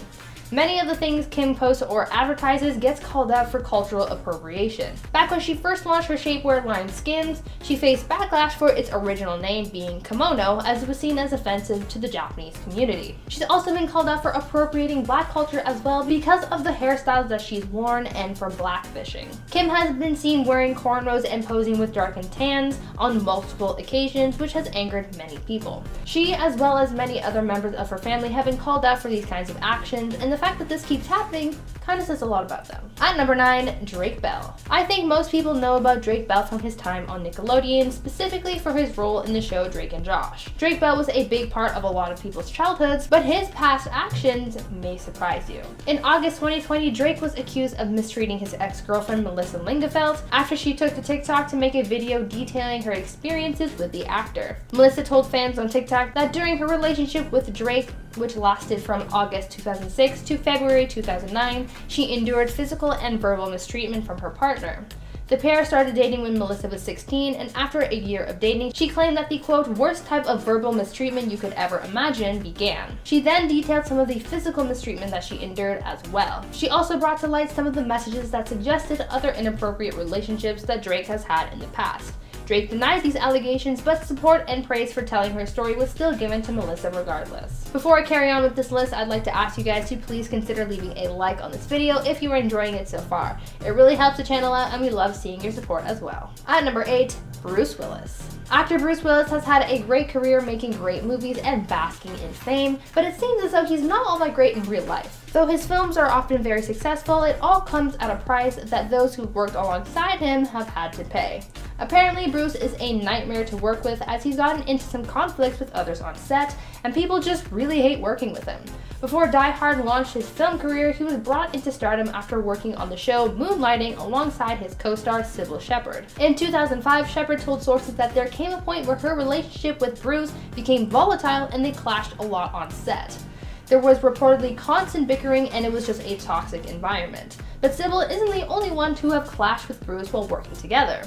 Many of the things Kim posts or advertises gets called out for cultural appropriation. Back when she first launched her shapewear line Skims, she faced backlash for its original name being kimono, as it was seen as offensive to the Japanese community. She's also been called out for appropriating black culture as well because of the hairstyles that she's worn and for blackfishing. Kim has been seen wearing cornrows and posing with darkened tans on multiple occasions, which has angered many people. She, as well as many other members of her family, have been called out for these kinds of actions, and the fact that this keeps happening kind of says a lot about them. At number 9, Drake Bell. I think most people know about Drake Bell from his time on Nickelodeon, specifically for his role in the show Drake and Josh. Drake Bell was a big part of a lot of people's childhoods, but his past actions may surprise you. In August 2020, Drake was accused of mistreating his ex-girlfriend Melissa Lingefeld after she took to TikTok to make a video detailing her experiences with the actor. Melissa told fans on TikTok that during her relationship with Drake, which lasted from August 2006 to February 2009, she endured physical and verbal mistreatment from her partner. The pair started dating when Melissa was 16, and after a year of dating, she claimed that the quote, worst type of verbal mistreatment you could ever imagine began. She then detailed some of the physical mistreatment that she endured as well. She also brought to light some of the messages that suggested other inappropriate relationships that Drake has had in the past. Drake denies these allegations, but support and praise for telling her story was still given to Melissa regardless. Before I carry on with this list, I'd like to ask you guys to please consider leaving a like on this video if you are enjoying it so far. It really helps the channel out, and we love seeing your support as well. At number 8, Bruce Willis. Actor Bruce Willis has had a great career making great movies and basking in fame, but it seems as though he's not all that great in real life. Though his films are often very successful, it all comes at a price that those who worked alongside him have had to pay. Apparently, Bruce is a nightmare to work with, as he's gotten into some conflicts with others on set, and people just really hate working with him. Before Die Hard launched his film career, he was brought into stardom after working on the show Moonlighting alongside his co-star Sybil Shepherd. In 2005, Shepherd told sources that there came a point where her relationship with Bruce became volatile and they clashed a lot on set. There was reportedly constant bickering, and it was just a toxic environment. But Sybil isn't the only one to have clashed with Bruce while working together.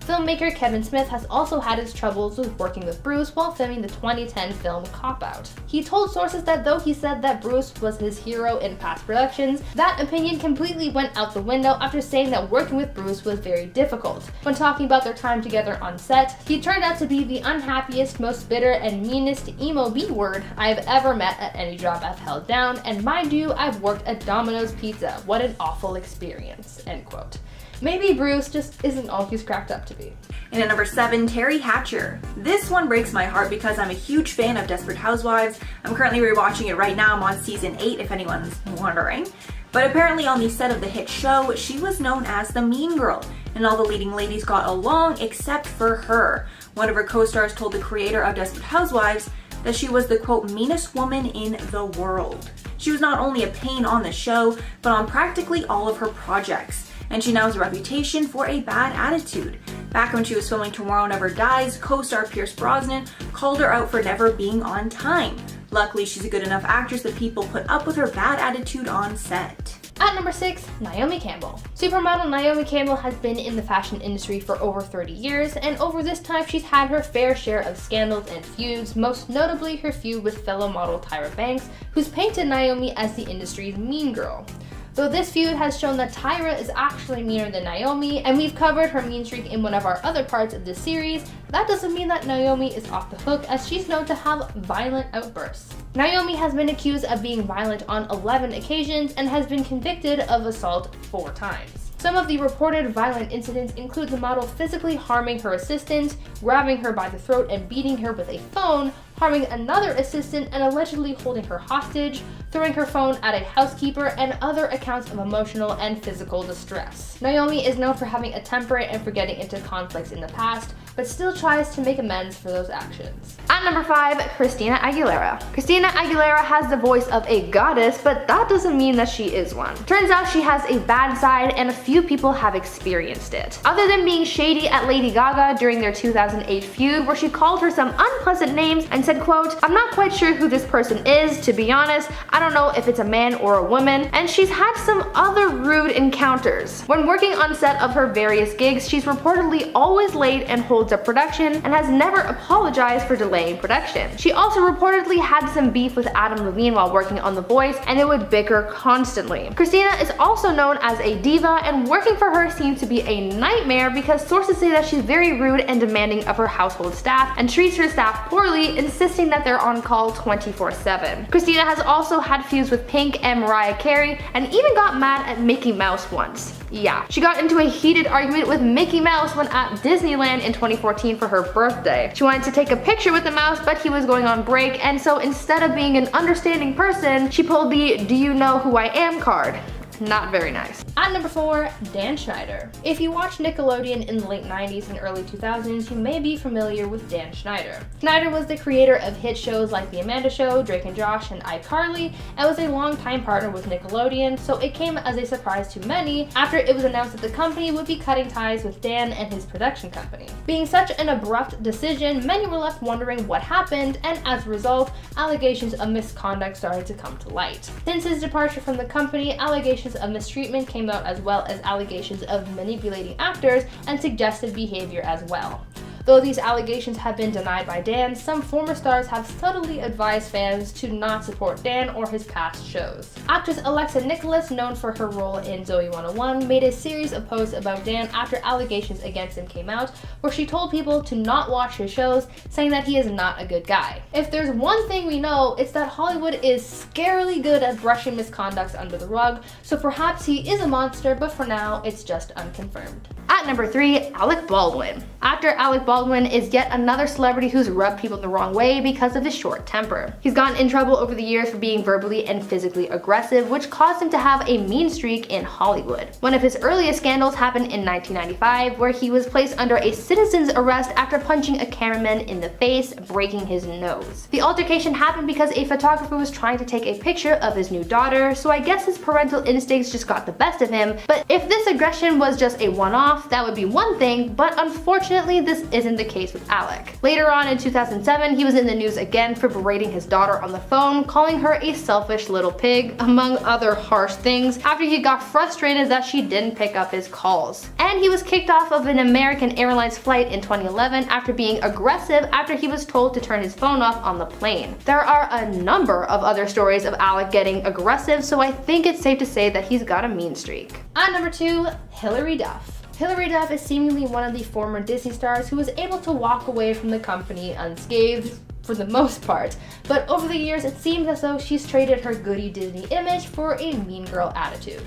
Filmmaker Kevin Smith has also had his troubles with working with Bruce while filming the 2010 film Cop Out. He told sources that though he said that Bruce was his hero in past productions, that opinion completely went out the window after saying that working with Bruce was very difficult. When talking about their time together on set, he turned out to be the unhappiest, most bitter, and meanest emo B-word I've ever met at any job I've held down, and mind you, I've worked at Domino's Pizza. What an awful experience, end quote. Maybe Bruce just isn't all he's cracked up to be. And at number 7, Terry Hatcher. This one breaks my heart because I'm a huge fan of Desperate Housewives. I'm currently rewatching it right now. I'm on season 8 if anyone's wondering. But apparently on the set of the hit show, she was known as the mean girl, and all the leading ladies got along except for her. One of her co-stars told the creator of Desperate Housewives that she was the quote meanest woman in the world. She was not only a pain on the show, but on practically all of her projects, and she now has a reputation for a bad attitude. Back when she was filming Tomorrow Never Dies, co-star Pierce Brosnan called her out for never being on time. Luckily, she's a good enough actress that people put up with her bad attitude on set. At number 6, Naomi Campbell. Supermodel Naomi Campbell has been in the fashion industry for over 30 years, and over this time she's had her fair share of scandals and feuds, most notably her feud with fellow model Tyra Banks, who's painted Naomi as the industry's mean girl. Though this feud has shown that Tyra is actually meaner than Naomi, and we've covered her mean streak in one of our other parts of this series, that doesn't mean that Naomi is off the hook, as she's known to have violent outbursts. Naomi has been accused of being violent on 11 occasions and has been convicted of assault 4 times. Some of the reported violent incidents include the model physically harming her assistant, grabbing her by the throat and beating her with a phone, harming another assistant and allegedly holding her hostage, throwing her phone at a housekeeper, and other accounts of emotional and physical distress. Naomi is known for having a temper and for getting into conflicts in the past, but still tries to make amends for those actions. At number 5, Christina Aguilera. Christina Aguilera has the voice of a goddess, but that doesn't mean that she is one. Turns out she has a bad side, and a few people have experienced it. Other than being shady at Lady Gaga during their 2008 feud, where she called her some unpleasant names and said, quote, "I'm not quite sure who this person is, to be honest. I don't know if it's a man or a woman," and she's had some other rude encounters. When working on set of her various gigs, she's reportedly always late and holds up production, and has never apologized for delaying production. She also reportedly had some beef with Adam Levine while working on The Voice, and they would bicker constantly. Christina is also known as a diva, and working for her seems to be a nightmare because sources say that she's very rude and demanding of her household staff and treats her staff poorly, insisting that they're on call 24/7. Christina has also had feuds with Pink and Mariah Carey, and even got mad at Mickey Mouse once. Yeah, she got into a heated argument with Mickey Mouse when at Disneyland in 2014 for her birthday. She wanted to take a picture with the mouse, but he was going on break, and so instead of being an understanding person, she pulled the "do you know who I am" card. Not very nice. At number 4, Dan Schneider. If you watched Nickelodeon in the late 90s and early 2000s, you may be familiar with Dan Schneider. Schneider was the creator of hit shows like The Amanda Show, Drake and Josh, and iCarly, and was a longtime partner with Nickelodeon, so it came as a surprise to many after it was announced that the company would be cutting ties with Dan and his production company. Being such an abrupt decision, many were left wondering what happened, and as a result, allegations of misconduct started to come to light. Since his departure from the company, allegations of mistreatment came out, as well as allegations of manipulating actors and suggestive behavior as well. Though these allegations have been denied by Dan, some former stars have subtly advised fans to not support Dan or his past shows. Actress Alexa Nicholas, known for her role in Zoe 101, made a series of posts about Dan after allegations against him came out, where she told people to not watch his shows, saying that he is not a good guy. If there's one thing we know, it's that Hollywood is scarily good at brushing misconducts under the rug, so perhaps he is a monster, but for now, it's just unconfirmed. At number 3, Alec Baldwin. Actor Alec Baldwin is yet another celebrity who's rubbed people the wrong way because of his short temper. He's gotten in trouble over the years for being verbally and physically aggressive, which caused him to have a mean streak in Hollywood. One of his earliest scandals happened in 1995, where he was placed under a citizen's arrest after punching a cameraman in the face, breaking his nose. The altercation happened because a photographer was trying to take a picture of his new daughter, so I guess his parental instincts just got the best of him, but if this aggression was just a one-off, that would be one thing, but unfortunately this isn't the case with Alec. Later on in 2007, he was in the news again for berating his daughter on the phone, calling her a selfish little pig, among other harsh things, after he got frustrated that she didn't pick up his calls. And he was kicked off of an American Airlines flight in 2011 after being aggressive after he was told to turn his phone off on the plane. There are a number of other stories of Alec getting aggressive, so I think it's safe to say that he's got a mean streak. At number 2, Hilary Duff. Hilary Duff is seemingly one of the former Disney stars who was able to walk away from the company unscathed for the most part, but over the years it seems as though she's traded her goody Disney image for a mean girl attitude.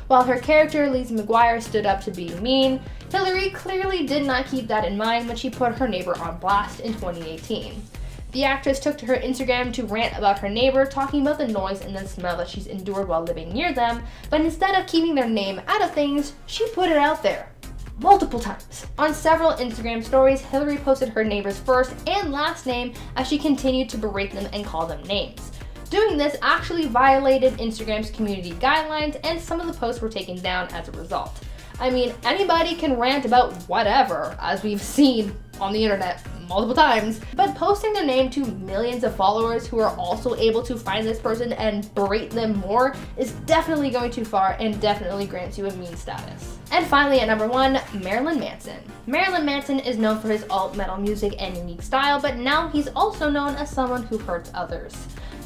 While her character, Lizzie McGuire, stood up to being mean, Hillary clearly did not keep that in mind when she put her neighbor on blast in 2018. The actress took to her Instagram to rant about her neighbor, talking about the noise and the smell that she's endured while living near them, but instead of keeping their name out of things, she put it out there. Multiple times. On several Instagram stories, Hillary posted her neighbor's first and last name as she continued to berate them and call them names. Doing this actually violated Instagram's community guidelines, and some of the posts were taken down as a result. I mean, anybody can rant about whatever, as we've seen on the internet multiple times, but posting their name to millions of followers who are also able to find this person and berate them more is definitely going too far and definitely grants you a mean status. And finally, at number 1, Marilyn Manson. Marilyn Manson is known for his alt-metal music and unique style, but now he's also known as someone who hurts others.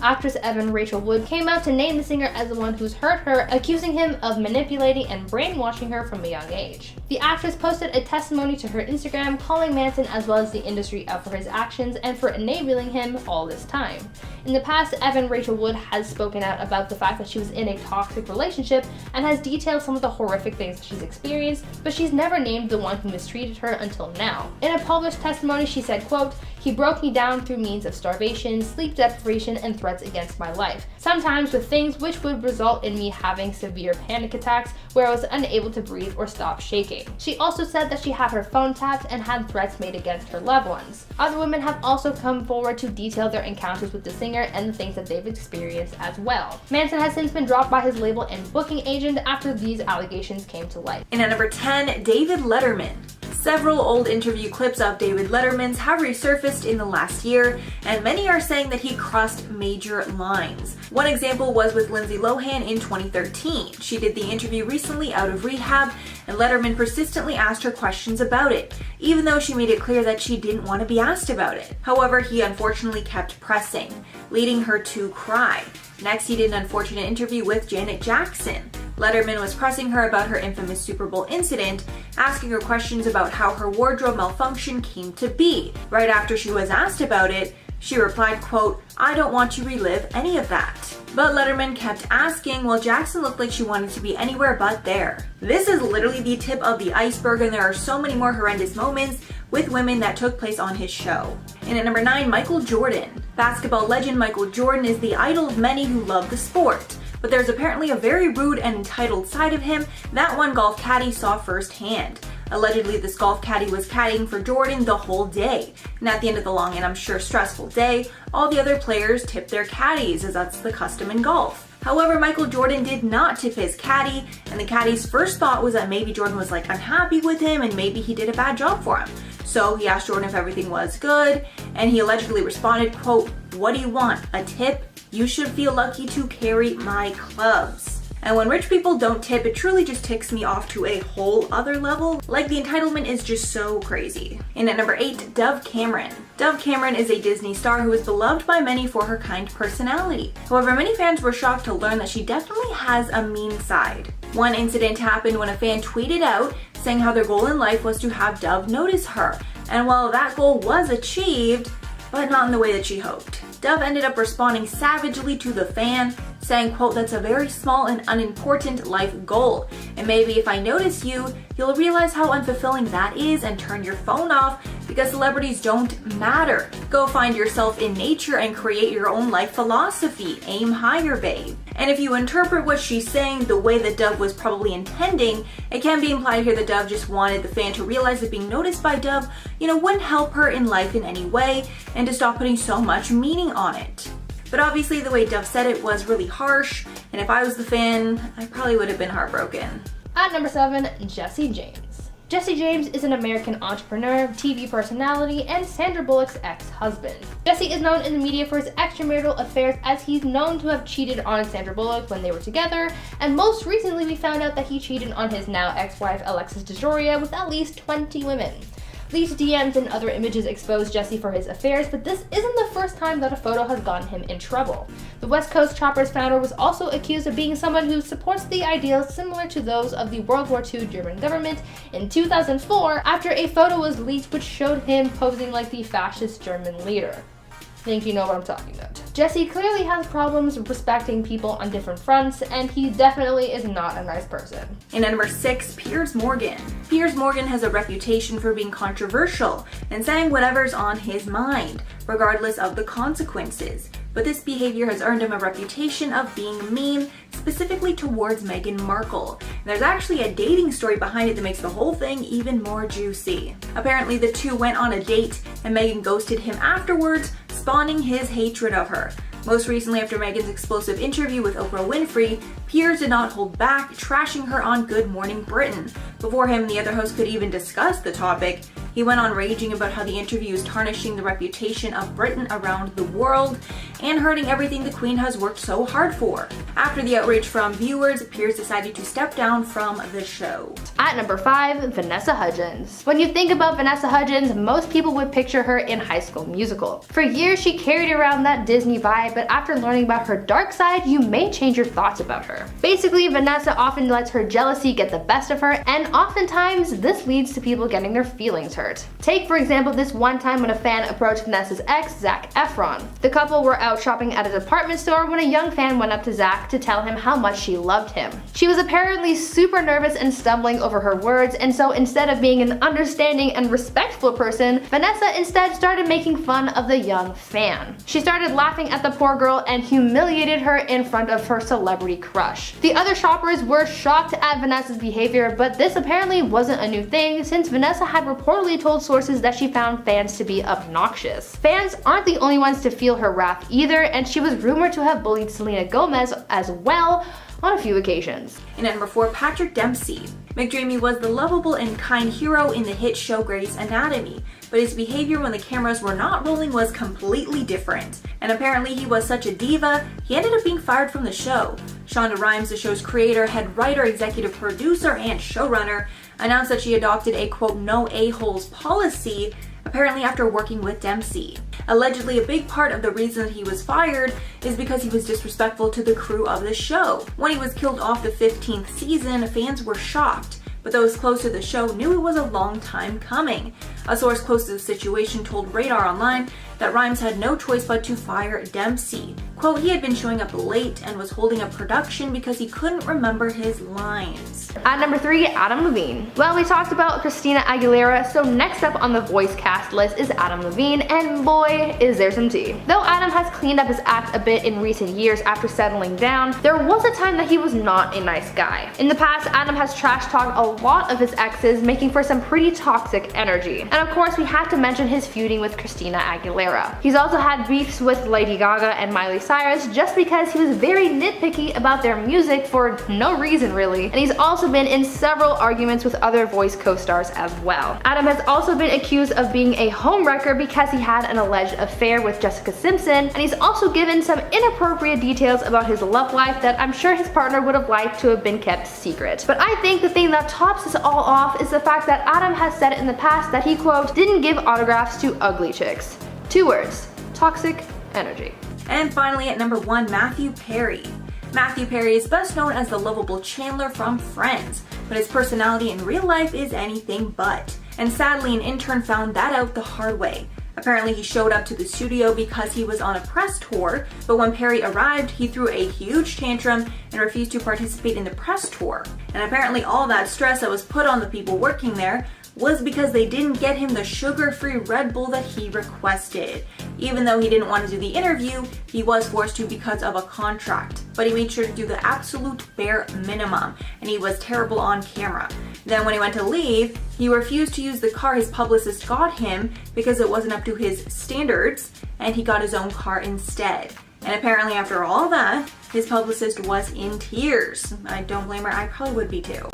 Actress Evan Rachel Wood came out to name the singer as the one who's hurt her, accusing him of manipulating and brainwashing her from a young age. The actress posted a testimony to her Instagram calling Manson as well as the industry out for his actions and for enabling him all this time. In the past, Evan Rachel Wood has spoken out about the fact that she was in a toxic relationship and has detailed some of the horrific things that she's experienced, but she's never named the one who mistreated her until now. In a published testimony, she said, quote, "He broke me down through means of starvation, sleep deprivation, and threats against my life, sometimes with things which would result in me having severe panic attacks where I was unable to breathe or stop shaking." She also said that she had her phone tapped and had threats made against her loved ones. Other women have also come forward to detail their encounters with the singer and the things that they've experienced as well. Manson has since been dropped by his label and booking agent after these allegations came to light. And at number 10, David Letterman. Several old interview clips of David Letterman's have resurfaced in the last year, and many are saying that he crossed major lines. One example was with Lindsay Lohan in 2013. She did the interview recently out of rehab, and Letterman persistently asked her questions about it, even though she made it clear that she didn't want to be asked about it. However, he unfortunately kept pressing, leading her to cry. Next, he did an unfortunate interview with Janet Jackson. Letterman was pressing her about her infamous Super Bowl incident, asking her questions about how her wardrobe malfunction came to be. Right after she was asked about it, she replied, quote, "I don't want to relive any of that." But Letterman kept asking, while Jackson looked like she wanted to be anywhere but there. This is literally the tip of the iceberg, and there are so many more horrendous moments with women that took place on his show. And at number 9, Michael Jordan. Basketball legend Michael Jordan is the idol of many who love the sport. But there's apparently a very rude and entitled side of him that one golf caddy saw firsthand. Allegedly, this golf caddy was caddying for Jordan the whole day. And at the end of the long and I'm sure stressful day, all the other players tipped their caddies, as that's the custom in golf. However, Michael Jordan did not tip his caddy, and the caddy's first thought was that maybe Jordan was like unhappy with him and maybe he did a bad job for him. So he asked Jordan if everything was good, and he allegedly responded, quote, "What do you want, a tip? You should feel lucky to carry my clubs." And when rich people don't tip, it truly just ticks me off to a whole other level. Like, the entitlement is just so crazy. And at number 8, Dove Cameron. Dove Cameron is a Disney star who is beloved by many for her kind personality. However, many fans were shocked to learn that she definitely has a mean side. One incident happened when a fan tweeted out saying how their goal in life was to have Dove notice her. And while that goal was achieved, but not in the way that she hoped. Dove ended up responding savagely to the fan, saying, quote, "That's a very small and unimportant life goal. And maybe if I notice you, you'll realize how unfulfilling that is and turn your phone off because celebrities don't matter. Go find yourself in nature and create your own life philosophy. Aim higher, babe." And if you interpret what she's saying the way that Dove was probably intending, it can be implied here that Dove just wanted the fan to realize that being noticed by Dove, wouldn't help her in life in any way, and to stop putting so much meaning on it. But obviously the way Dove said it was really harsh, and if I was the fan, I probably would have been heartbroken. At number 7, Jesse James. Jesse James is an American entrepreneur, TV personality, and Sandra Bullock's ex-husband. Jesse is known in the media for his extramarital affairs, as he's known to have cheated on Sandra Bullock when they were together, and most recently we found out that he cheated on his now ex-wife Alexis DeJoria with at least 20 women. Leaked DMs and other images exposed Jesse for his affairs, but this isn't the first time that a photo has gotten him in trouble. The West Coast Choppers founder was also accused of being someone who supports the ideals similar to those of the World War II German government in 2004 after a photo was leaked which showed him posing like the fascist German leader. think you know what I'm talking about. Jesse clearly has problems respecting people on different fronts, and he definitely is not a nice person. And at number 6, Piers Morgan. Piers Morgan has a reputation for being controversial and saying whatever's on his mind, regardless of the consequences. But this behavior has earned him a reputation of being mean, specifically towards Meghan Markle. And there's actually a dating story behind it that makes the whole thing even more juicy. Apparently the two went on a date and Meghan ghosted him afterwards, spawning his hatred of her. Most recently, after Meghan's explosive interview with Oprah Winfrey, Piers did not hold back, trashing her on Good Morning Britain. Before him, the other host could even discuss the topic. He went on raging about how the interview is tarnishing the reputation of Britain around the world and hurting everything the Queen has worked so hard for. After the outrage from viewers, Piers decided to step down from the show. At number 5, Vanessa Hudgens. When you think about Vanessa Hudgens, most people would picture her in High School Musical. For years, she carried around that Disney vibe, but after learning about her dark side, you may change your thoughts about her. Basically, Vanessa often lets her jealousy get the best of her, and oftentimes this leads to people getting their feelings hurt. Take, for example, this one time when a fan approached Vanessa's ex, Zac Efron. The couple were out shopping at a department store when a young fan went up to Zac to tell him how much she loved him. She was apparently super nervous and stumbling over her words, and so instead of being an understanding and respectful person, Vanessa instead started making fun of the young fan. She started laughing at the poor girl and humiliated her in front of her celebrity crush. The other shoppers were shocked at Vanessa's behavior, but this apparently wasn't a new thing since Vanessa had reportedly told sources that she found fans to be obnoxious. Fans aren't the only ones to feel her wrath either, and she was rumored to have bullied Selena Gomez as well on a few occasions. And at number 4, Patrick Dempsey. McDreamy was the lovable and kind hero in the hit show Grey's Anatomy, but his behavior when the cameras were not rolling was completely different. And apparently he was such a diva, he ended up being fired from the show. Shonda Rhimes, the show's creator, head writer, executive producer, and showrunner, announced that she adopted a quote no a-holes policy, apparently after working with Dempsey. Allegedly, a big part of the reason that he was fired is because he was disrespectful to the crew of the show. When he was killed off the 15th season, fans were shocked, but those close to the show knew it was a long time coming. A source close to the situation told Radar Online that Rhimes had no choice but to fire Dempsey. Quote, he had been showing up late and was holding up production because he couldn't remember his lines. At number 3, Adam Levine. Well, we talked about Christina Aguilera, so next up on the voice cast list is Adam Levine, and boy, is there some tea. Though Adam has cleaned up his act a bit in recent years after settling down, there was a time that he was not a nice guy. In the past, Adam has trash-talked a lot of his exes, making for some pretty toxic energy. And of course, we have to mention his feuding with Christina Aguilera. He's also had beefs with Lady Gaga and Miley Cyrus just because he was very nitpicky about their music for no reason really, and he's also been in several arguments with other voice co-stars as well. Adam has also been accused of being a homewrecker because he had an alleged affair with Jessica Simpson, and he's also given some inappropriate details about his love life that I'm sure his partner would have liked to have been kept secret. But I think the thing that tops this all off is the fact that Adam has said in the past that he quote didn't give autographs to ugly chicks. 2 words: toxic energy. And finally at number 1, Matthew Perry. Matthew Perry is best known as the lovable Chandler from Friends, but his personality in real life is anything but. And sadly, an intern found that out the hard way. Apparently he showed up to the studio because he was on a press tour, but when Perry arrived, he threw a huge tantrum and refused to participate in the press tour. And apparently all that stress that was put on the people working there was because they didn't get him the sugar-free Red Bull that he requested. Even though he didn't want to do the interview, he was forced to because of a contract. But he made sure to do the absolute bare minimum, and he was terrible on camera. Then when he went to leave, he refused to use the car his publicist got him because it wasn't up to his standards, and he got his own car instead. And apparently after all that, his publicist was in tears. I don't blame her, I probably would be too.